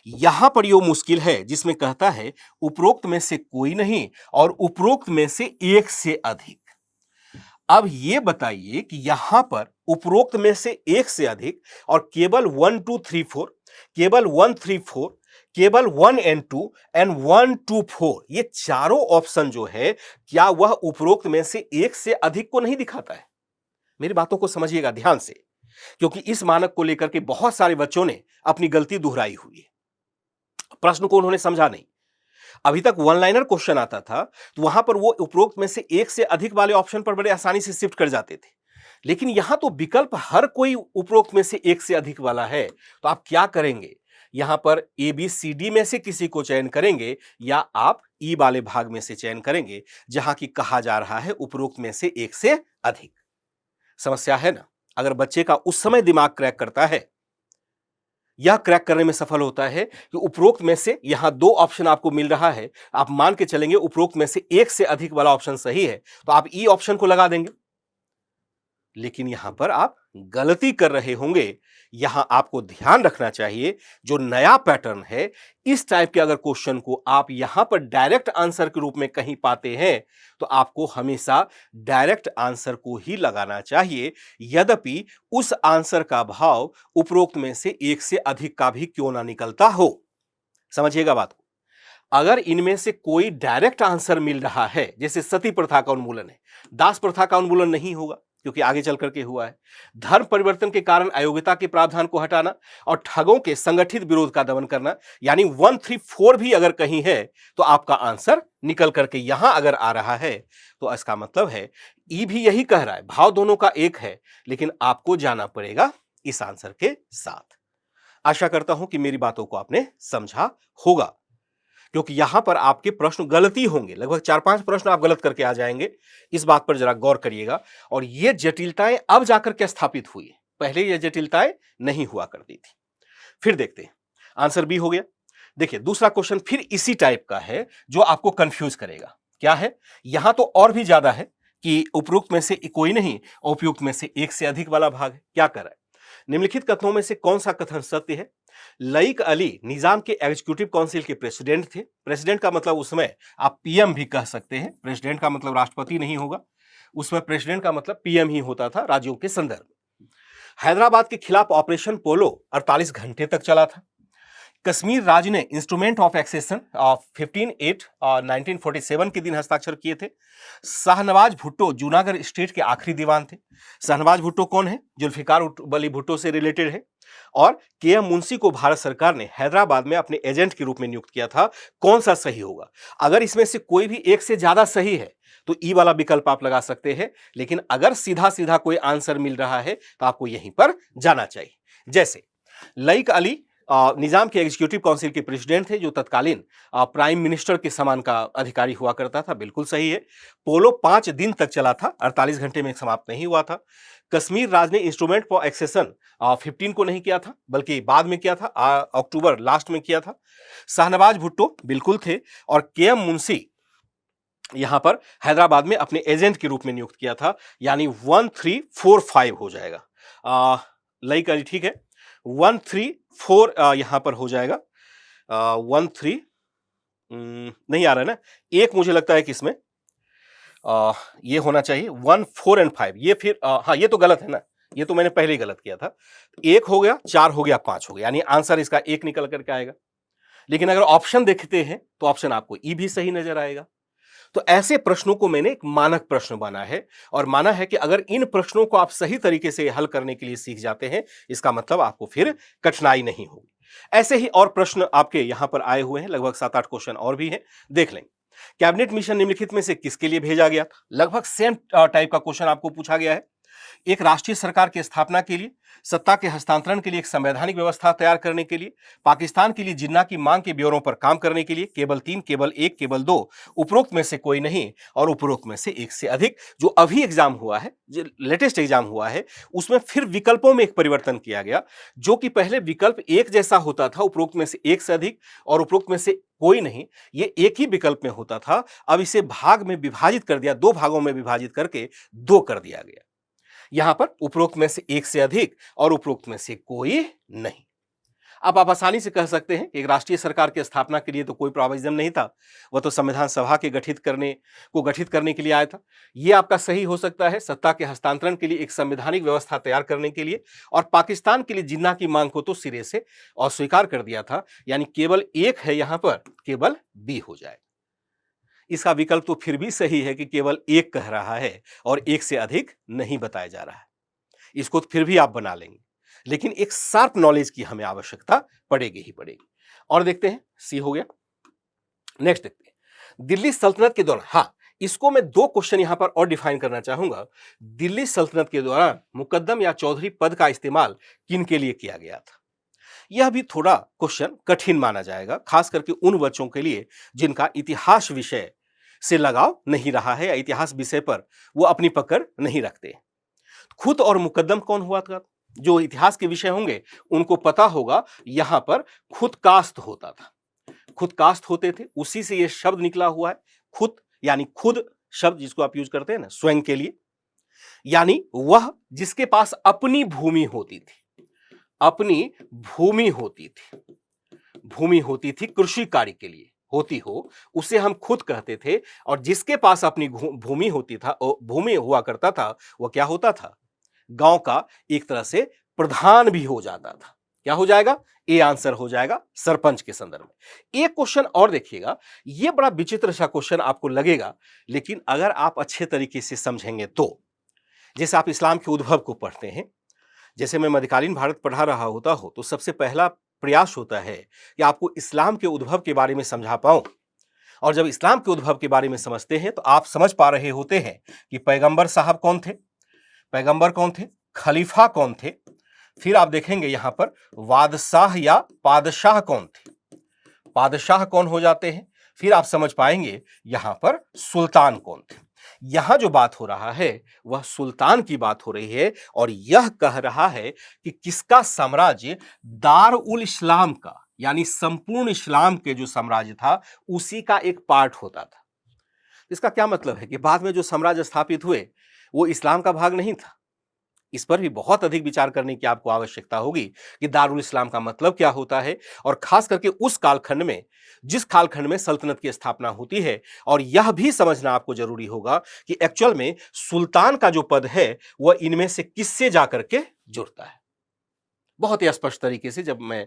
S1: यहां पर यो मुश्किल है जिसमें कहता है उपरोक्त में से कोई नहीं और उपरोक्त में से एक से अधिक। अब ये बताइए कि यहां पर उपरोक्त में से एक से अधिक और केवल 1 2 3 4, केवल 1 3 4, केवल 1 and 2 एंड 1 2 4, ये चारों ऑप्शन जो है क्या वह उपरोक्त में से एक से अधिक को नहीं दिखाता है? मेरी बातों को समझिएगा ध्यान से, क्योंकि इस मानक को लेकर के बहुत सारे बच्चों ने अपनी गलती दोहराई हुई है। प्रश्न को उन्होंने समझा नहीं। अभी तक वन लाइनर क्वेश्चन आता था तो वहां पर वो उपरोक्त में से एक से अधिक वाले ऑप्शन पर बड़े आसानी से शिफ्ट कर जाते थे, लेकिन यहां तो विकल्प हर कोई उपरोक्त में से एक से अधिक वाला है। तो आप क्या करेंगे, यहां पर ए बी सी डी में से किसी को चयन करेंगे या आप ई वाले भाग में से चयन करेंगे जहां की कहा जा रहा है उपरोक्त में से एक से अधिक। समस्या है ना? अगर बच्चे का उस समय दिमाग क्रैक करता है, यह क्रैक करने में सफल होता है कि उपरोक्त में से यहां 2 ऑप्शन आपको मिल रहा है, आप मान के चलेंगे उपरोक्त में से एक से अधिक वाला ऑप्शन सही है तो आप ई ऑप्शन को लगा देंगे। लेकिन यहां पर आप गलती कर रहे होंगे। यहां आपको ध्यान रखना चाहिए, जो नया पैटर्न है, इस टाइप के अगर क्वेश्चन को आप यहां पर डायरेक्ट आंसर के रूप में कहीं पाते हैं तो आपको हमेशा डायरेक्ट आंसर को ही लगाना चाहिए, यद्यपि उस आंसर का भाव उपरोक्त में से एक से अधिक का भी क्यों ना निकलता हो। समझिएगा बात को। अगर इनमें से कोई डायरेक्ट आंसर मिल रहा है, जैसे सती प्रथा का उन्मूलन है, दास प्रथा का उन्मूलन नहीं होगा, क्योंकि आगे चल करके हुआ है। धर्म परिवर्तन के कारण अयोग्यता के प्रावधान को हटाना और ठगों के संगठित विरोध का दमन करना, यानी 134 भी अगर कहीं है तो आपका आंसर निकल करके यहां अगर आ रहा है तो इसका मतलब है ई भी यही कह रहा है, भाव दोनों का एक है, लेकिन आपको जाना पड़ेगा इस आंसर के साथ। आशा करता हूं कि मेरी बातों को आपने समझा होगा, क्योंकि यहां पर आपके प्रश्न गलती होंगे, लगभग 4-5 प्रश्न आप गलत करके आ जाएंगे। इस बात पर जरा गौर करिएगा। और ये जटिलताएं अब जाकर के स्थापित हुई है, पहले ये जटिलताएं नहीं हुआ करती थी। फिर देखते हैं, आंसर बी हो गया। देखिए दूसरा क्वेश्चन फिर इसी टाइप का है जो आपको कंफ्यूज करेगा। क्या है, यहां तो और भी ज्यादा है कि उपरोक्त में से कोई नहीं, उपयुक्त में से एक से अधिक वाला भाग है। क्या कर रहा है, निम्नलिखित कथनों में से कौन सा कथन सत्य है। लईक अली निजाम के एग्जीक्यूटिव काउंसिल के प्रेसिडेंट थे। प्रेसिडेंट का मतलब उसमें आप पीएम भी कह सकते हैं, प्रेसिडेंट का मतलब राष्ट्रपति नहीं होगा, उसमें प्रेसिडेंट का मतलब पीएम ही होता था राज्यों के संदर्भ में। हैदराबाद के खिलाफ ऑपरेशन पोलो 48 घंटे तक चला था। कश्मीर राज्य ने इंस्ट्रूमेंट ऑफ एक्सेशन ऑफ 15/8/1947 के दिन हस्ताक्षर किए थे। शाहनवाज भुट्टो जूनागढ़ स्टेट के आखिरी दीवान थे। शाहनवाज भुट्टो कौन है, जुल्फिकार बली भुट्टो से रिलेटेड है। और के.एम. मुंशी को भारत सरकार ने हैदराबाद में अपने एजेंट के रूप में नियुक्त किया था। कौन सा सही होगा, अगर इसमें से कोई भी एक से ज्यादा सही है तो ई वाला विकल्प आप लगा सकते हैं, लेकिन अगर सीधा सीधा कोई आंसर मिल रहा है तो आपको यहीं पर जाना चाहिए। जैसे लईक अली निजाम के एग्जीक्यूटिव काउंसिल के प्रेसिडेंट थे, जो तत्कालीन प्राइम मिनिस्टर के समान का अधिकारी हुआ करता था, बिल्कुल सही है। पोलो 5 दिन तक चला था, 48 घंटे में समाप्त नहीं हुआ था। कश्मीर राज्य ने इंस्ट्रूमेंट फॉर एक्सेशन 15 को नहीं किया था, बल्कि बाद में किया था, अक्टूबर लास्ट में किया था। शाहनवाज भुट्टो बिल्कुल थे, और के.एम. मुंशी यहां पर हैदराबाद में अपने एजेंट के रूप में नियुक्त किया था, यानी 1345 हो जाएगा। लईक अली ठीक है, 134 यहां पर हो जाएगा। 13 नहीं आ रहा है ना, एक मुझे लगता है कि इसमें ये होना चाहिए 1 4 और 5, ये फिर हाँ ये तो गलत है ना, ये तो मैंने पहले ही गलत किया था। एक हो गया, 4 हो गया, 5 हो गया, यानी आंसर इसका एक निकल करके आएगा। लेकिन अगर ऑप्शन देखते हैं तो ऑप्शन आपको ई भी सही नजर आएगा। तो ऐसे प्रश्नों को मैंने एक मानक प्रश्न माना है, और माना है कि अगर इन प्रश्नों को आप सही तरीके से हल करने के लिए सीख जाते हैं, इसका मतलब आपको फिर कठिनाई नहीं होगी। ऐसे ही और प्रश्न आपके यहां पर आए हुए हैं, लगभग 7-8 क्वेश्चन और भी हैं, देख लेंगे। कैबिनेट मिशन निम्नलिखित में से किसके लिए भेजा गया था, लगभग सेम टाइप का क्वेश्चन आपको पूछा गया है। एक राष्ट्रीय सरकार की स्थापना के लिए, सत्ता के हस्तांतरण के लिए, एक संवैधानिक व्यवस्था तैयार करने के लिए, पाकिस्तान के लिए जिन्ना की मांग के ब्यौरों पर काम करने के लिए, केवल 3, केवल 1, केवल 2, उपरोक्त में से कोई नहीं, और उपरोक्त में से एक से अधिक। जो अभी एग्जाम हुआ है, जो लेटेस्ट एग्जाम हुआ है, उसमें फिर विकल्पों में एक परिवर्तन किया गया। जो कि पहले विकल्प एक जैसा होता था, उपरोक्त में से एक से अधिक और उपरोक्त में से कोई नहीं, ये एक ही विकल्प में होता था। अब इसे भाग में विभाजित कर दिया, 2 भागों में विभाजित करके 2 कर दिया गया। यहां पर उपरोक्त में से एक से अधिक और उपरोक्त में से कोई नहीं। अब आप आसानी से कह सकते हैं एक राष्ट्रीय सरकार की स्थापना के लिए तो कोई प्रोविजन नहीं था, वह तो संविधान सभा के गठित करने के लिए आया था। यह आपका सही हो सकता है, सत्ता के हस्तांतरण के लिए, एक संवैधानिक व्यवस्था तैयार करने के लिए, और पाकिस्तान के लिए जिन्ना की मांग को तो सिरे से अस्वीकार कर दिया था, यानी केवल एक है यहां पर, केवल बी हो जाए। इसका विकल्प तो फिर भी सही है कि केवल एक कह रहा है और एक से अधिक नहीं बताया जा रहा है, इसको तो फिर भी आप बना लेंगे, लेकिन एक शार्प नॉलेज की हमें आवश्यकता पड़ेगी ही पड़ेगी। और देखते हैं, सी हो गया। नेक्स्ट देखते हैं, दिल्ली सल्तनत के दौरान, हाँ इसको मैं 2 क्वेश्चन यहां पर और डिफाइन करना चाहूंगा। दिल्ली सल्तनत के दौरान मुकद्दम या चौधरी पद का इस्तेमाल किन के लिए किया गया था। यह भी थोड़ा क्वेश्चन कठिन माना जाएगा, खास करके उन बच्चों के लिए जिनका इतिहास विषय से लगाव नहीं रहा है, या इतिहास विषय पर वो अपनी पकड़ नहीं रखते। खुद और मुकद्दम कौन हुआ था, जो इतिहास के विषय होंगे उनको पता होगा। यहां पर खुद कास्त होता था, खुद कास्त होते थे, उसी से यह शब्द निकला हुआ है। खुद यानी खुद शब्द जिसको आप यूज करते हैं ना स्वयं के लिए, यानी वह जिसके पास अपनी भूमि होती थी, अपनी भूमि होती थी, भूमि होती थी कृषि कार्य के लिए होती हो, उसे हम खुद कहते थे। और जिसके पास अपनी भूमि होती था, भूमि हुआ करता था, वह क्या होता था, गांव का एक तरह से प्रधान भी हो जाता था। क्या हो जाएगा, ए आंसर हो जाएगा सरपंच के संदर्भ में। एक क्वेश्चन और देखिएगा, यह बड़ा विचित्र सा क्वेश्चन आपको लगेगा, लेकिन अगर आप अच्छे तरीके से समझेंगे तो जैसे आप इस्लाम के उद्भव को पढ़ते हैं, जैसे मैं मध्यकालीन भारत पढ़ा रहा होता हूं, तो सबसे पहला प्रयास होता है कि आपको इस्लाम के उद्भव के बारे में समझा पाऊं। और जब इस्लाम के उद्भव के बारे में समझते हैं तो आप समझ पा रहे होते हैं कि पैगंबर साहब कौन थे, पैगंबर कौन थे, खलीफा कौन थे, फिर आप देखेंगे यहां पर वादशाह या पादशाह कौन थे, पादशाह कौन हो जाते हैं, फिर आप समझ पाएंगे यहां पर सुल्तान कौन थे। यहां जो बात हो रहा है वह सुल्तान की बात हो रही है और यह कह रहा है कि किसका साम्राज्य, दार उल इस्लाम का, यानी संपूर्ण इस्लाम के जो साम्राज्य था उसी का एक पार्ट होता था। इसका क्या मतलब है कि बाद में जो साम्राज्य स्थापित हुए वो इस्लाम का भाग नहीं था। इस पर भी बहुत अधिक विचार करने की आपको आवश्यकता होगी कि दारुल इस्लाम का मतलब क्या होता है, और खास करके उस कालखंड में, जिस कालखंड में सल्तनत की स्थापना होती है। और यह भी समझना आपको जरूरी होगा कि एक्चुअल में सुल्तान का जो पद है वह इनमें से किससे जाकर के जुड़ता है। बहुत ही स्पष्ट तरीके से जब मैं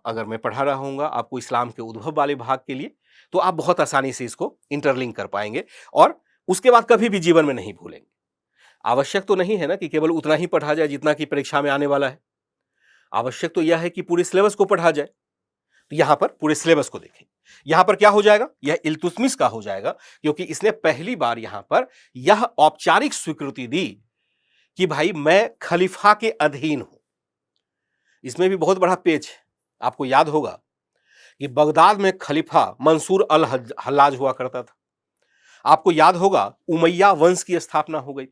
S1: अगर मैं पढ़ा रहा हूंगा आपको इस्लाम के उद्भव वाले भाग के लिए, तो आप बहुत आसानी से इसको इंटरलिंक कर पाएंगे और उसके बाद कभी भी जीवन में नहीं भूलेंगे। आवश्यक तो नहीं है ना कि केवल उतना ही पढ़ा जाए जितना कि परीक्षा में आने वाला है। आवश्यक तो यह है कि पूरे सिलेबस को पढ़ा जाए। तो यहां पर पूरे सिलेबस को देखें, यहां पर क्या हो जाएगा, यह इल्तुतमिश का हो जाएगा, क्योंकि इसने पहली बार यहां पर यह औपचारिक स्वीकृति दी कि भाई मैं खलीफा के अधीन हूं। इसमें भी बहुत बड़ा पेच है। आपको याद होगा कि बगदाद में खलीफा मंसूर अल हल्लाज हुआ करता था। आपको याद होगा उमैया वंश की स्थापना हो गई।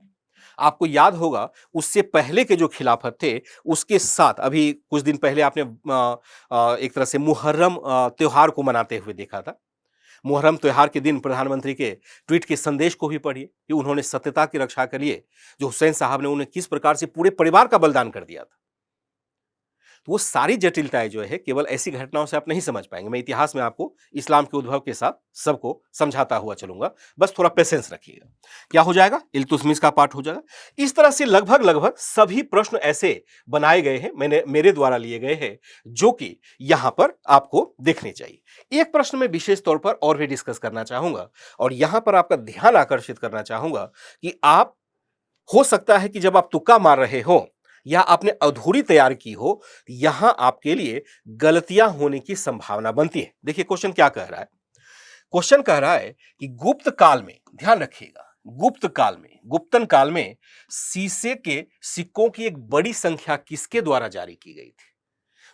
S1: आपको याद होगा उससे पहले के जो खिलाफत थे उसके साथ अभी कुछ दिन पहले आपने एक तरह से मुहर्रम त्योहार को मनाते हुए देखा था। मुहर्रम त्योहार के दिन प्रधानमंत्री के ट्वीट के संदेश को भी पढ़िए कि उन्होंने सत्यता की रक्षा के लिए जो हुसैन साहब ने उन्हें किस प्रकार से पूरे परिवार का बलिदान कर दिया था। तो वो सारी जटिलताएं जो है केवल ऐसी घटनाओं से आप नहीं समझ पाएंगे। मैं इतिहास में आपको इस्लाम के उद्भव के साथ सबको समझाता हुआ चलूंगा, बस थोड़ा पेशेंस रखिएगा। क्या हो जाएगा, इल्तुतमिश का पाठ हो जाएगा। इस तरह से लगभग लगभग सभी प्रश्न ऐसे बनाए गए हैं, मेरे द्वारा लिए गए हैं, जो कि यहां पर आपको देखने चाहिए। एक प्रश्न में विशेष तौर पर और भी डिस्कस करना चाहूंगा और यहां पर आपका ध्यान आकर्षित करना चाहूंगा कि आप, हो सकता है कि जब आप तुक्का मार रहे हो या आपने अधूरी तैयार की हो, यहां आपके लिए गलतियां होने की संभावना बनती है। देखिए क्वेश्चन क्या कह रहा है। क्वेश्चन कह रहा है कि गुप्त काल में, ध्यान रखिएगा, गुप्त काल में, गुप्तन काल में सीसे के सिक्कों की एक बड़ी संख्या किसके द्वारा जारी की गई थी।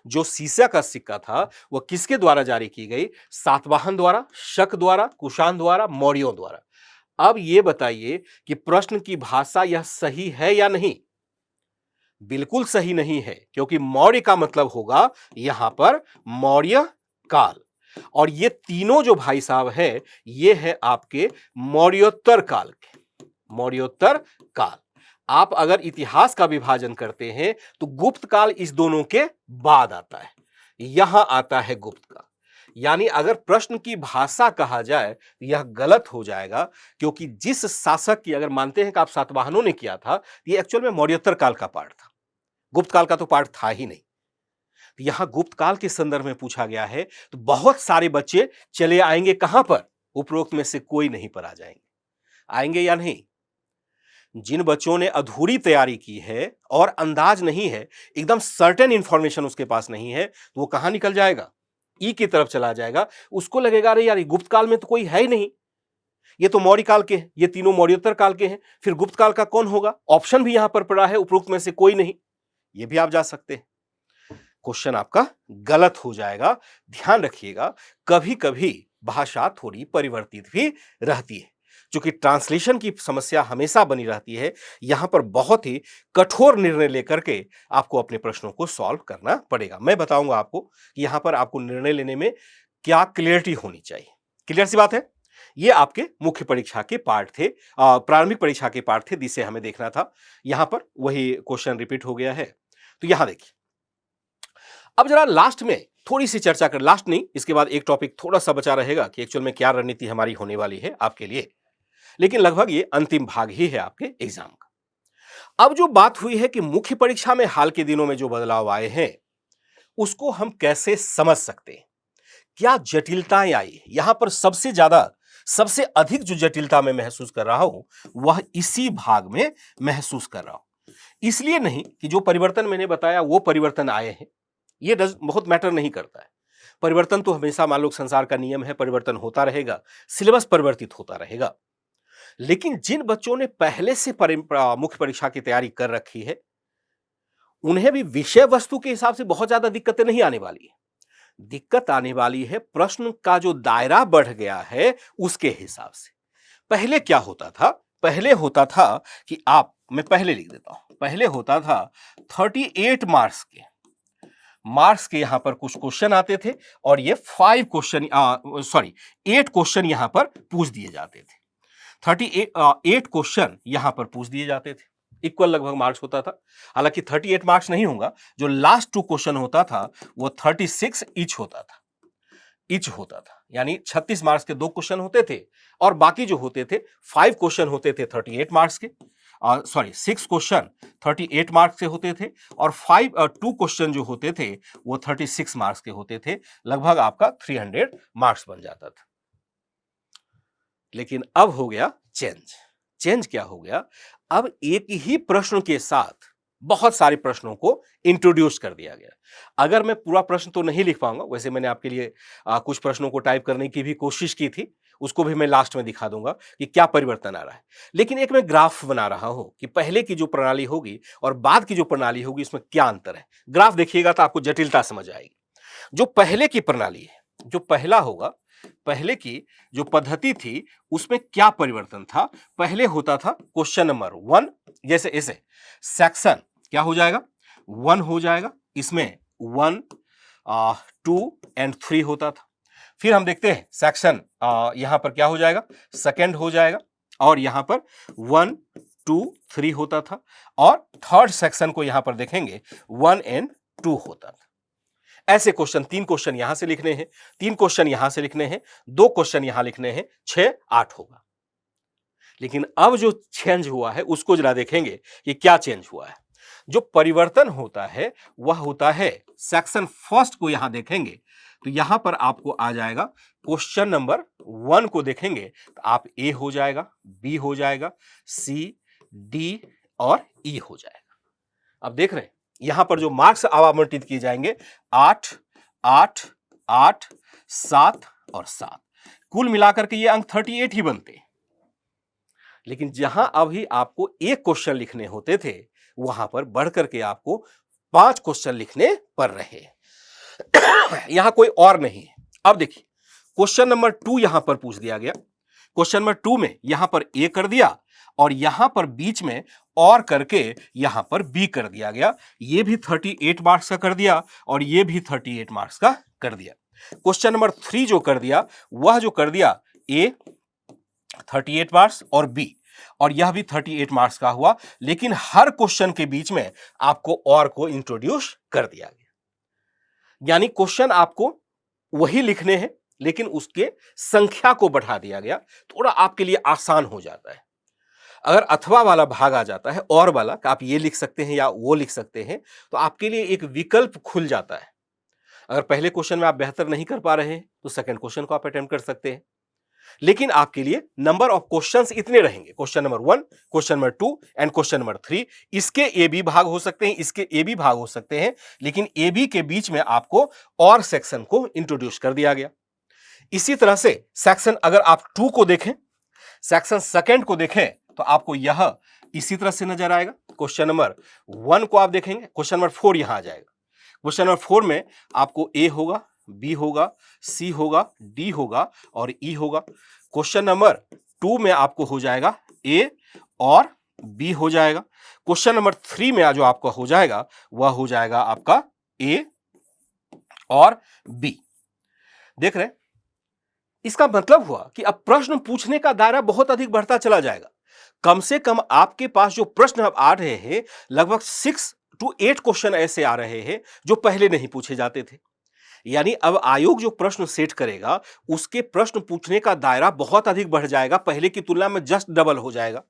S1: जो सीसा का सिक्का था वह किसके द्वारा जारी की गई, सातवाहन द्वारा, शक द्वारा, कुषाण द्वारा, मौर्यों द्वारा। अब यह बताइए कि प्रश्न की भाषा यह सही है या नहीं। बिल्कुल सही नहीं है, क्योंकि मौर्य का मतलब होगा यहां पर मौर्य काल, और ये तीनों जो भाई साहब है ये है आपके मौर्योत्तर काल के, मौर्योत्तर काल। आप अगर इतिहास का विभाजन करते हैं तो गुप्त काल इस दोनों के बाद आता है, यहां आता है गुप्त काल। यानी अगर प्रश्न की भाषा कहा जाए तो यह गलत हो जाएगा, क्योंकि जिस शासक की, अगर मानते हैं कि आप सातवाहनों ने किया था, ये एक्चुअल में मौर्योत्तर काल का पार्ट था, गुप्त काल का तो पार्ट था ही नहीं। तो यहां गुप्त काल के संदर्भ में पूछा गया है, तो बहुत सारे बच्चे चले आएंगे कहां पर, उपरोक्त में से कोई नहीं पर आ जाएंगे। आएंगे या नहीं। जिन बच्चों ने अधूरी तैयारी की है और अंदाज नहीं है, एकदम सर्टेन इंफॉर्मेशन उसके पास नहीं है, तो वो कहां निकल जाएगा, ई की तरफ चला जाएगा। उसको लगेगा अरे यार ये गुप्त काल में तो कोई है ही नहीं, ये तो मौर्य काल के हैं, ये तीनों मौर्योत्तर काल के हैं, फिर गुप्त काल का कौन होगा। ऑप्शन भी यहां पर पड़ा है, उपरोक्त में से कोई नहीं, ये भी आप जा सकते हैं। क्वेश्चन आपका गलत हो जाएगा। ध्यान रखिएगा, कभी कभी भाषा थोड़ी परिवर्तित भी रहती है, क्योंकि ट्रांसलेशन की समस्या हमेशा बनी रहती है। यहां पर बहुत ही कठोर निर्णय लेकर के आपको अपने प्रश्नों को सॉल्व करना पड़ेगा। मैं बताऊंगा आपको कि यहां पर आपको निर्णय लेने में क्या क्लियरिटी होनी चाहिए। क्लियर सी बात है। ये आपके मुख्य परीक्षा के पार्ट थे, प्रारंभिक परीक्षा के पार्ट थे, जिसे हमें देखना था। यहां पर वही क्वेश्चन रिपीट हो गया है। तो यहां देखिए, अब जरा लास्ट में थोड़ी सी चर्चा कर, लास्ट नहीं, इसके बाद एक टॉपिक थोड़ा सा बचा रहेगा कि एक्चुअल में क्या रणनीति हमारी होने वाली है आपके लिए, लेकिन लगभग ये अंतिम भाग ही है आपके एग्जाम का। अब जो बात हुई है कि मुख्य परीक्षा में हाल के दिनों में जो बदलाव आए हैं उसको हम कैसे समझ सकते हैं, क्या जटिलताएं आई। यहां पर सबसे ज्यादा सबसे अधिक जो जटिलता मैं महसूस कर रहा हूं वह इसी भाग में महसूस कर रहा हूं। इसलिए नहीं कि जो परिवर्तन मैंने बताया वो परिवर्तन आए हैं, ये बहुत मैटर नहीं करता है। परिवर्तन तो हमेशा, मान लो संसार का नियम है, परिवर्तन होता रहेगा, सिलेबस परिवर्तित होता रहेगा। लेकिन जिन बच्चों ने पहले से मुख्य परीक्षा की तैयारी कर रखी है, उन्हें भी विषय वस्तु के हिसाब से बहुत ज्यादा दिक्कतें नहीं आने वाली है। दिक्कत आने वाली है प्रश्न का जो दायरा बढ़ गया है उसके हिसाब से। पहले क्या होता था? पहले होता था कि मैं पहले लिख देता हूं, पहले होता था 38 मार्क्स के यहां पर कुछ क्वेश्चन आते थे और ये 8 क्वेश्चन यहां पर पूछ दिए जाते थे। 8 क्वेश्चन यहां पर पूछ दिए जाते थे, इक्वल लगभग मार्क्स होता था। हालांकि 38 मार्क्स नहीं होगा, जो लास्ट 2 क्वेश्चन होता था वो 36 ईच होता था, यानी 36 मार्क्स के 2 क्वेश्चन होते थे और बाकी जो होते थे 5 क्वेश्चन होते थे 38 मार्क्स के, 6 क्वेश्चन 38 मार्क्स के होते थे और 2 क्वेश्चन जो होते थे वो 36 मार्क्स के होते थे। लगभग आपका 300 मार्क्स बन जाता था। लेकिन अब हो गया चेंज क्या हो गया? अब एक ही प्रश्न के साथ बहुत सारे प्रश्नों को इंट्रोड्यूस कर दिया गया। अगर मैं पूरा प्रश्न तो नहीं लिख पाऊंगा, वैसे मैंने आपके लिए कुछ प्रश्नों को टाइप करने की भी कोशिश की थी, उसको भी मैं लास्ट में दिखा दूंगा कि क्या परिवर्तन आ रहा है। लेकिन एक मैं ग्राफ बना रहा हूं कि पहले की जो प्रणाली होगी और बाद की जो प्रणाली होगी इसमें क्या अंतर है। ग्राफ देखिएगा तो आपको जटिलता समझ आएगी। जो पहले की प्रणाली है, जो पहला होगा, पहले की जो पद्धति थी उसमें क्या परिवर्तन था? पहले होता था क्वेश्चन नंबर 1, जैसे ऐसे सेक्शन क्या हो जाएगा? 1 हो जाएगा, इसमें 1, 2 एंड 3 होता था। फिर हम देखते हैं सेक्शन यहां पर क्या हो जाएगा? सेकंड हो जाएगा और यहां पर 1, 2, 3 होता था और थर्ड सेक्शन को यहां पर देखेंगे 1 एंड 2 होता था। ऐसे क्वेश्चन 3 क्वेश्चन यहां से लिखने हैं, 3 क्वेश्चन यहां से लिखने हैं, 2 क्वेश्चन यहां लिखने हैं, 6, 8 होगा। लेकिन अब जो चेंज हुआ है उसको जरा देखेंगे कि क्या चेंज हुआ है। जो परिवर्तन होता है वह होता है सेक्शन फर्स्ट को यहां देखेंगे तो यहां पर आपको आ जाएगा क्वेश्चन नंबर 1 को देखेंगे तो आप ए हो जाएगा, बी हो जाएगा, सी, डी और ई हो जाएगा। अब देख रहे हैं यहां पर जो मार्क्स आवंटित किए जाएंगे 8, 8, 8, 7 और 7, कुल मिलाकर के ये अंक 38 ही बनते हैं। लेकिन जहां अभी आपको एक क्वेश्चन लिखने होते थे वहां पर बढ़कर के आपको 5 क्वेश्चन लिखने पड़ रहे हैं। यहां कोई और नहीं है। अब देखिए क्वेश्चन नंबर 2 यहां पर पूछ दिया गया। क्वेश्चन नंबर 2 में यहां पर ए कर दिया और यहां पर बीच में और करके यहां पर बी कर दिया गया। ये भी 38 मार्क्स का कर दिया और ये भी 38 मार्क्स का कर दिया। क्वेश्चन नंबर 3 जो कर दिया वह जो कर दिया ए 38 मार्क्स और बी, और यह भी 38 मार्क्स का हुआ। लेकिन हर क्वेश्चन के बीच में आपको और को इंट्रोड्यूस कर दिया गया, यानी क्वेश्चन आपको वही लिखने हैं लेकिन उसके संख्या को बढ़ा दिया गया। थोड़ा आपके लिए आसान हो जाता है। अगर अथवा वाला भाग आ जाता है और वाला कि आप ये लिख सकते हैं या वो लिख सकते हैं तो आपके लिए एक विकल्प खुल जाता है। अगर पहले क्वेश्चन में आप बेहतर नहीं कर पा रहे हैं तो सेकंड क्वेश्चन को आप अटेम्प्ट कर सकते हैं। लेकिन आपके लिए नंबर ऑफ क्वेश्चंस इतने रहेंगे, question number 1, question number 2 and question number 3। इसके ए बी भाग हो सकते हैं, इसके ए बी भाग हो सकते हैं, लेकिन ए बी के बीच में आपको और सेक्शन को इंट्रोड्यूस कर दिया गया। इसी तरह से सेक्शन अगर आप 2 को देखें, सेक्शन सेकंड को देखें तो आपको यह इसी तरह से नजर आएगा। क्वेश्चन नंबर 1 को आप देखेंगे, क्वेश्चन नंबर 4 यहां आ जाएगा। क्वेश्चन नंबर 4 में आपको ए होगा, बी होगा, सी होगा, डी होगा और ई होगा। क्वेश्चन नंबर 2 में आपको हो जाएगा ए और बी हो जाएगा। क्वेश्चन नंबर 3 में जो आपका हो जाएगा वह हो जाएगा आपका ए और बी। देख रहे हैं, इसका मतलब हुआ कि अब प्रश्न पूछने का दायरा बहुत अधिक बढ़ता चला जाएगा। कम से कम आपके पास जो प्रश्न अब आ रहे हैं लगभग 6 to 8 क्वेश्चन ऐसे आ रहे हैं जो पहले नहीं पूछे जाते थे। यानी अब आयोग जो प्रश्न सेट करेगा उसके प्रश्न पूछने का दायरा बहुत अधिक बढ़ जाएगा, पहले की तुलना में जस्ट डबल हो जाएगा।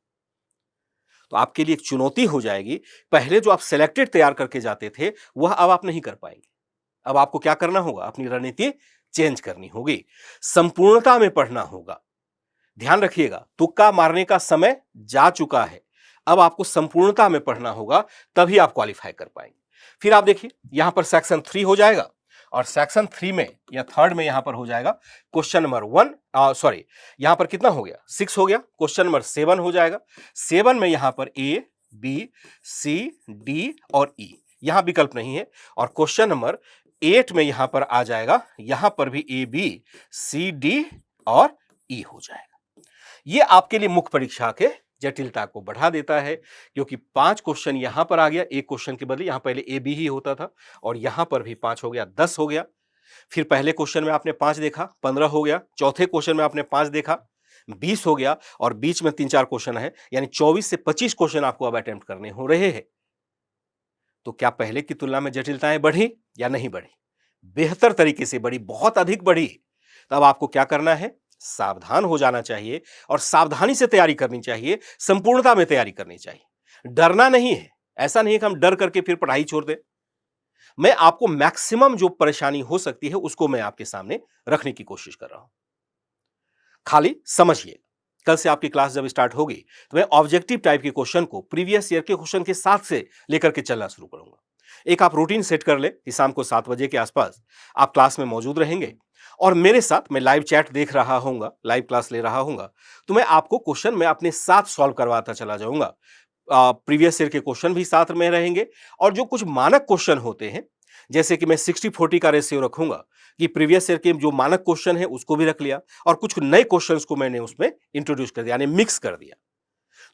S1: तो आपके लिए एक चुनौती हो जाएगी। पहले जो आप सिलेक्टेड तैयार करके जाते थे वह अब आप नहीं कर पाएंगे। अब आपको क्या करना होगा? अपनी रणनीति चेंज करनी होगी, संपूर्णता में पढ़ना होगा। ध्यान रखिएगा, तुक्का मारने का समय जा चुका है। अब आपको संपूर्णता में पढ़ना होगा, तभी आप क्वालिफाई कर पाएंगे। फिर आप देखिए, यहां पर सेक्शन 3 हो जाएगा और सेक्शन 3 में या थर्ड में यहां पर हो जाएगा क्वेश्चन नंबर 1, सॉरी, यहां पर कितना हो गया, 6 हो गया। क्वेश्चन नंबर 7 हो जाएगा। 7 में यहां पर ए, बी, सी, डी और ई, यहां विकल्प नहीं है। और क्वेश्चन नंबर 8 में यहां पर आ जाएगा, यहां पर भी ए, बी, सी, डी और ई हो जाएगा। ये आपके लिए मुख्य परीक्षा के जटिलता को बढ़ा देता है, क्योंकि 5 क्वेश्चन यहां पर आ गया, एक क्वेश्चन के बदले यहां पहले ए बी ही होता था, और यहां पर भी 5 हो गया, 10 हो गया। फिर पहले क्वेश्चन में आपने 5 देखा, 15 हो गया। चौथे क्वेश्चन में आपने 5 देखा, 20 हो गया। और बीच में 3-4 क्वेश्चन है, यानी 24 से 25 क्वेश्चन आपको अब अटेम्प्ट करने हो रहे हैं। तो क्या पहले की तुलना में जटिलताएं बढ़ी या नहीं बढ़ी? बेहतर तरीके से बढ़ी, बहुत अधिक बढ़ी। तब आपको क्या करना है? सावधान हो जाना चाहिए और सावधानी से तैयारी करनी चाहिए, संपूर्णता में तैयारी करनी चाहिए। डरना नहीं है, ऐसा नहीं है कि हम डर करके फिर पढ़ाई छोड़ दें। मैं आपको मैक्सिमम जो परेशानी हो सकती है उसको मैं आपके सामने रखने की कोशिश कर रहा हूं। खाली समझिए, कल से आपकी क्लास जब स्टार्ट होगी तो मैं ऑब्जेक्टिव टाइप के क्वेश्चन को प्रीवियस ईयर के क्वेश्चन के साथ से लेकर के चलना शुरू करूंगा। एक आप रूटीन सेट कर ले कि शाम को 7 बजे के आसपास आप क्लास में मौजूद रहेंगे और मेरे साथ मैं लाइव चैट देख रहा हूंगा, लाइव क्लास ले रहा हूंगा, तो मैं आपको क्वेश्चन में अपने साथ सॉल्व करवाता चला जाऊंगा। प्रीवियस ईयर के क्वेश्चन भी साथ में रहेंगे और जो कुछ मानक क्वेश्चन होते हैं, जैसे कि मैं 60-40 का रेशियो रखूंगा कि प्रीवियस ईयर के जो मानक क्वेश्चन है उसको भी रख लिया और कुछ नए क्वेश्चंस को मैंने उसमें इंट्रोड्यूस कर दिया, यानी मिक्स कर दिया।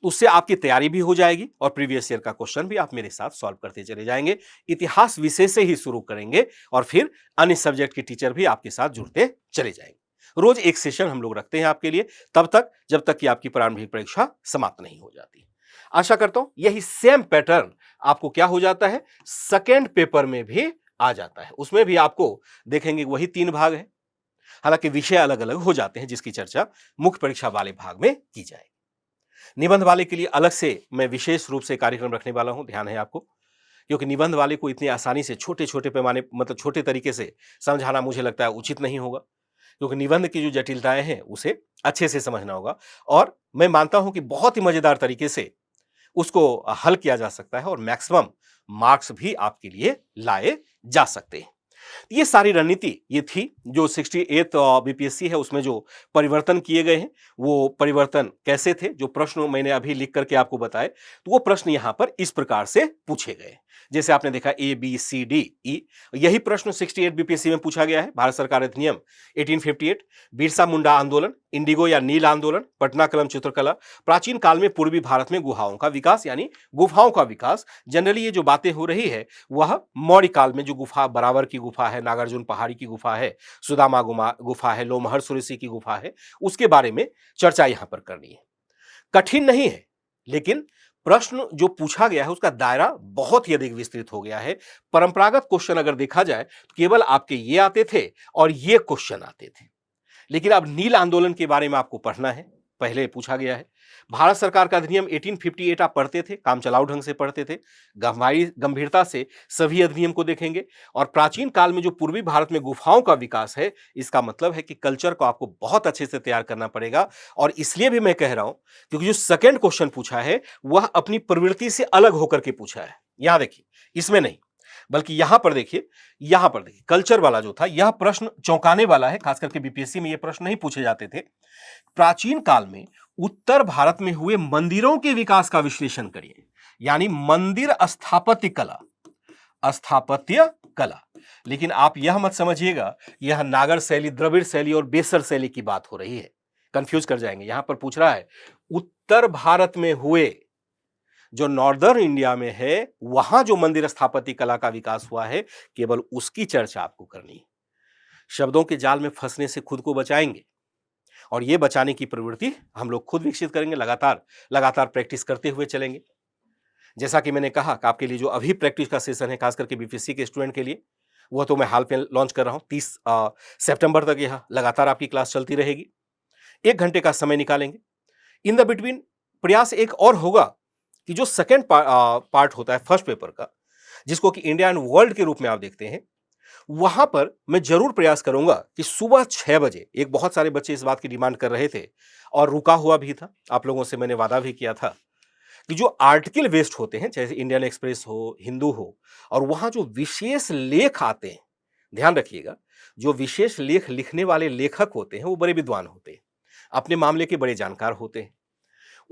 S1: तो उससे आपकी तैयारी भी हो जाएगी और प्रीवियस ईयर का क्वेश्चन भी आप मेरे साथ सॉल्व करते चले जाएंगे। इतिहास विषय से ही शुरू करेंगे और फिर अन्य सब्जेक्ट के टीचर भी आपके साथ जुड़ते चले जाएंगे। रोज एक सेशन हम लोग रखते हैं आपके लिए, तब तक जब तक कि आपकी प्रारंभिक परीक्षा समाप्त नहीं हो जाती। आशा करता हूं यही सेम पैटर्न आपको क्या हो जाता है, सेकेंड पेपर में भी आ जाता है। उसमें भी आपको देखेंगे वही 3 भाग है, हालांकि विषय अलग अलग हो जाते हैं, जिसकी चर्चा मुख्य परीक्षा वाले भाग में की जाएगी। निबंध वाले के लिए अलग से मैं विशेष रूप से कार्यक्रम रखने वाला हूं, ध्यान है आपको, क्योंकि निबंध वाले को इतनी आसानी से छोटे छोटे पैमाने, मतलब छोटे तरीके से समझाना मुझे लगता है उचित नहीं होगा, क्योंकि निबंध की जो जटिलताएं हैं उसे अच्छे से समझना होगा। और मैं मानता हूं कि बहुत ही मजेदार तरीके से उसको हल किया जा सकता है और मैक्सिमम मार्क्स भी आपके लिए लाए जा सकते हैं। ये सारी रणनीति ये थी जो 68 बीपीएससी है उसमें जो परिवर्तन किए गए हैं। वो परिवर्तन कैसे थे, जो प्रश्न मैंने अभी लिख करके आपको बताए, तो वो प्रश्न यहां पर इस प्रकार से पूछे गए। जैसे आपने देखा A B C D E, यही प्रश्न 68 बीपीएससी में पूछा गया है। भारत सरकार अधिनियम 1858, बिरसा मुंडा आंदोलन, इंडिगो या नील आंदोलन, पटना कलम चित्रकला, प्राचीन काल में पूर्वी भारत में गुफाओं का विकास, यानी गुफाओं का विकास। जनरली ये जो बातें हो रही है वह मौर्य काल में जो गुफा, बराबर की गुफा है, नागार्जुन पहाड़ी की गुफा है, सुदामा गुफा है, लोमहर ऋषि की गुफा है, उसके बारे में चर्चा यहां पर करनी है। कठिन नहीं है, लेकिन प्रश्न जो पूछा गया है उसका दायरा बहुत ही अधिक विस्तृत हो गया है। परंपरागत क्वेश्चन अगर देखा जाए तो केवल आपके ये आते थे और ये क्वेश्चन आते थे, लेकिन अब नील आंदोलन के बारे में आपको पढ़ना है, पहले पूछा गया है। भारत सरकार का अधिनियम 1858 आप पढ़ते थे, काम चलाऊ ढंग से पढ़ते थे, गंभीरता से सभी अधिनियम को देखेंगे। और प्राचीन काल में जो पूर्वी भारत में गुफाओं का विकास है, इसका मतलब है कि कल्चर को आपको बहुत अच्छे से तैयार करना पड़ेगा। और इसलिए भी मैं कह रहा हूं क्योंकि जो सेकंड क्वेश्चन पूछा है वह अपनी प्रवृत्ति से अलग होकर के पूछा है। यहां देखिए, इसमें नहीं, बल्कि यहां पर देखिए, कल्चर वाला जो था, यह प्रश्न चौंकाने वाला है। खास करके बीपीएससी में यह प्रश्न नहीं पूछे जाते थे। प्राचीन काल में उत्तर भारत में हुए मंदिरों के विकास का विश्लेषण करिए, यानी मंदिर स्थापत्य कला। लेकिन आप यह मत समझिएगा यह नागर शैली, द्रविड़ शैली और बेसर शैली की बात हो रही है, कंफ्यूज कर जाएंगे। यहां पर पूछ रहा है उत्तर भारत में हुए, जो नॉर्दर्न इंडिया में है वहां जो मंदिर स्थापत्य कला का विकास हुआ है, केवल उसकी चर्चा आपको करनी है। शब्दों के जाल में फंसने से खुद को बचाएंगे और यह बचाने की प्रवृत्ति हम लोग खुद विकसित करेंगे, लगातार प्रैक्टिस करते हुए चलेंगे। जैसा कि मैंने कहा कि आपके लिए जो अभी प्रैक्टिस का सेशन है, खास करके बीपीएससी के स्टूडेंट के लिए, वह तो मैं हाल में लॉन्च कर रहा हूं। 30 सितंबर तक यह लगातार आपकी क्लास चलती रहेगी। 1 घंटे का समय निकालेंगे। इन द बिटवीन प्रयास एक और होगा कि जो सेकेंड पार्ट होता है फर्स्ट पेपर का, जिसको कि इंडिया एंड वर्ल्ड के रूप में आप देखते हैं, वहां पर मैं जरूर प्रयास करूंगा कि सुबह 6 बजे, एक बहुत सारे बच्चे इस बात की डिमांड कर रहे थे और रुका हुआ भी था, आप लोगों से मैंने वादा भी किया था कि जो आर्टिकल वेस्ट होते हैं, चाहे इंडियन एक्सप्रेस हो, हिंदू हो, और वहां जो विशेष लेख आते हैं, ध्यान रखिएगा, जो विशेष लेख लिखने वाले लेखक होते हैं वो बड़े विद्वान होते हैं, अपने मामले के बड़े जानकार होते हैं।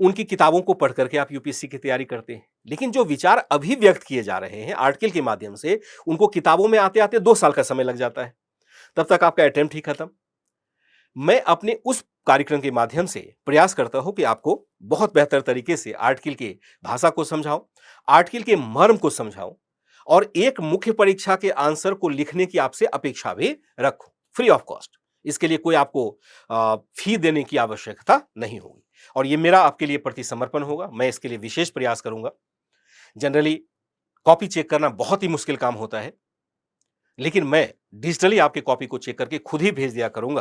S1: उनकी किताबों को पढ़ करके आप यूपीएससी की तैयारी करते हैं, लेकिन जो विचार अभी व्यक्त किए जा रहे हैं आर्टिकल के माध्यम से, उनको किताबों में आते आते 2 साल का समय लग जाता है, तब तक आपका अटेम्प्ट ही खत्म। मैं अपने उस कार्यक्रम के माध्यम से प्रयास करता हूं कि आपको बहुत बेहतर तरीके से आर्टिकल की भाषा को समझाऊं, आर्टिकल के मर्म को समझाऊं, और एक मुख्य परीक्षा के आंसर को लिखने की आपसे अपेक्षा भी रखूं, फ्री ऑफ कॉस्ट। इसके लिए कोई आपको फी देने की आवश्यकता नहीं होगी, और ये मेरा आपके लिए प्रति समर्पण होगा। मैं इसके लिए विशेष प्रयास करूंगा। जनरली कॉपी चेक करना बहुत ही मुश्किल काम होता है, लेकिन मैं डिजिटली आपके कॉपी को चेक करके खुद ही भेज दिया करूंगा,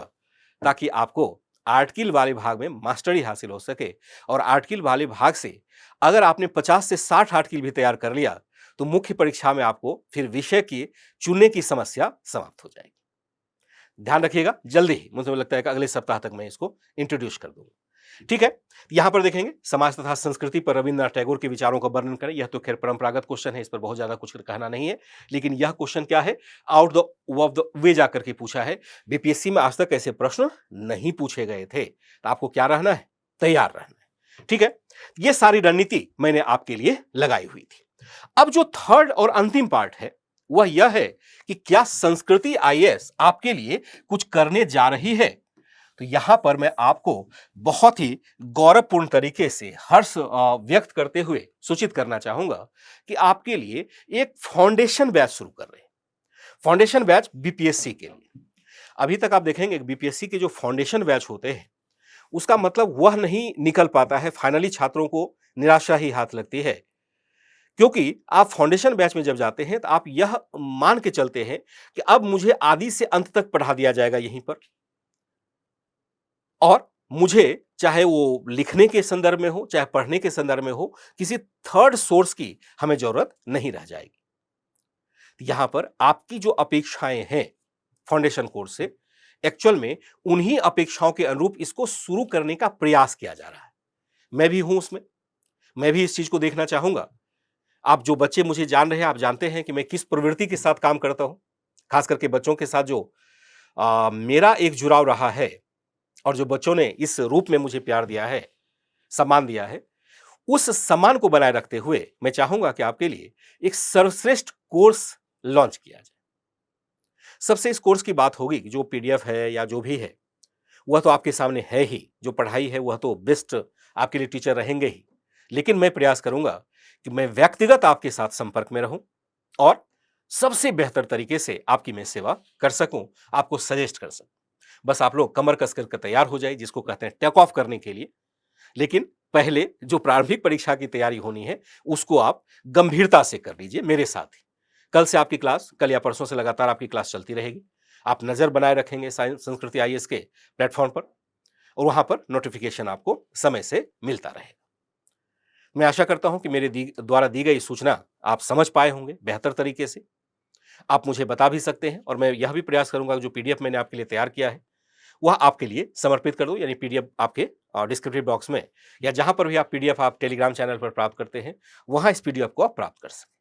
S1: ताकि आपको आर्टिकल वाले भाग में मास्टरी हासिल हो सके। और आर्टिकल वाले भाग से अगर आपने 50 से 60 आर्टिकल भी तैयार कर लिया, तो मुख्य परीक्षा में आपको फिर विषय की चुनने की समस्या समाप्त हो जाएगी। ध्यान रखिएगा, जल्दी ही, मुझे लगता है कि अगले सप्ताह तक मैं इसको इंट्रोड्यूस कर दूंगा। ठीक है, यहां पर देखेंगे समाज तथा संस्कृति पर रविन्द्रनाथ टैगोर के विचारों का वर्णन करें। यह तो खैर परंपरागत क्वेश्चन है, इस पर बहुत ज्यादा कुछ कहना नहीं है, लेकिन यह क्वेश्चन क्या है, आउट ऑफ द वे जाकर के पूछा है। बीपीएससी में आज तक ऐसे प्रश्न नहीं पूछे गए थे, तो आपको क्या रहना है, तैयार रहना है। ठीक है, यह सारी रणनीति मैंने आपके लिए लगाई हुई थी। अब जो थर्ड और अंतिम पार्ट है वह यह है कि क्या संस्कृति आईएएस आपके लिए कुछ करने जा रही है। तो यहां पर मैं आपको बहुत ही गौरवपूर्ण तरीके से हर्ष व्यक्त करते हुए सूचित करना चाहूंगा कि आपके लिए एक फाउंडेशन बैच शुरू कर रहे हैं। फाउंडेशन बैच बीपीएससी के लिए। अभी तक आप देखेंगे बीपीएससी के जो फाउंडेशन बैच होते हैं, उसका मतलब वह नहीं निकल पाता है, फाइनली छात्रों को निराशा ही हाथ लगती है। क्योंकि आप फाउंडेशन बैच में जब जाते हैं तो आप यह मान के चलते हैं कि अब मुझे आदि से अंत तक पढ़ा दिया जाएगा यहीं पर, और मुझे चाहे वो लिखने के संदर्भ में हो, चाहे पढ़ने के संदर्भ में हो, किसी थर्ड सोर्स की हमें जरूरत नहीं रह जाएगी। यहां पर आपकी जो अपेक्षाएं हैं फाउंडेशन कोर्स से, एक्चुअल में उन्हीं अपेक्षाओं के अनुरूप इसको शुरू करने का प्रयास किया जा रहा है। मैं भी हूं उसमें, मैं भी इस चीज को देखना चाहूंगा। आप जो बच्चे मुझे जान रहे हैं, आप जानते हैं कि मैं किस प्रवृत्ति के साथ काम करता हूं, खास करके बच्चों के साथ जो मेरा एक जुड़ाव रहा है, और जो बच्चों ने इस रूप में मुझे प्यार दिया है, सम्मान दिया है, उस सम्मान को बनाए रखते हुए मैं चाहूंगा कि आपके लिए एक सर्वश्रेष्ठ कोर्स लॉन्च किया जाए। सबसे इस कोर्स की बात होगी कि जो पीडीएफ है या जो भी है, वह तो आपके सामने है ही, जो पढ़ाई है वह तो बेस्ट आपके लिए टीचर रहेंगे ही, लेकिन मैं प्रयास करूंगा कि मैं व्यक्तिगत आपके साथ संपर्क में रहूं और सबसे बेहतर तरीके से आपकी मैं सेवा कर सकूं, आपको सजेस्ट कर सकूं। बस आप लोग कमर कस करके तैयार हो जाए, जिसको कहते हैं टेक ऑफ करने के लिए। लेकिन पहले जो प्रारंभिक परीक्षा की तैयारी होनी है, उसको आप गंभीरता से कर लीजिए मेरे साथ ही। कल से आपकी क्लास, कल या परसों से लगातार आपकी क्लास चलती रहेगी। आप नजर बनाए रखेंगे साइंस संस्कृति आईएएस के प्लेटफॉर्म पर, और वहां पर नोटिफिकेशन आपको समय से मिलता रहेगा। मैं आशा करता हूं कि मेरे द्वारा दी गई सूचना आप समझ पाए होंगे बेहतर तरीके से। आप मुझे बता भी सकते हैं, और मैं यह भी प्रयास करूंगा कि जो पीडीएफ मैंने आपके लिए तैयार किया है वह आपके लिए समर्पित कर दूं, यानी पीडीएफ आपके डिस्क्रिप्टिव बॉक्स में, या जहां पर भी आप पीडीएफ आप टेलीग्राम चैनल पर प्राप्त करते हैं, वहां इस पीडीएफ को आप प्राप्त कर सकें।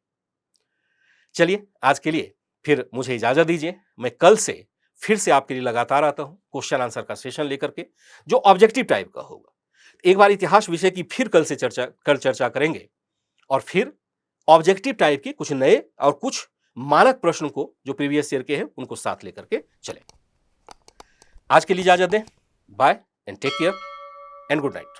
S1: चलिए, आज के लिए फिर मुझे इजाजत दीजिए। मैं कल से फिर से आपके लिए लगातार आता हूं, क्वेश्चन आंसर का सेशन लेकर के, जो ऑब्जेक्टिव टाइप का होगा। एक बार इतिहास विषय की फिर कल चर्चा करेंगे, और फिर ऑब्जेक्टिव टाइप के कुछ नए और कुछ मानक प्रश्न को जो प्रीवियस ईयर के हैं उनको साथ लेकर के चले। आज के लिए इजाजत दें। Bye and take care and good night.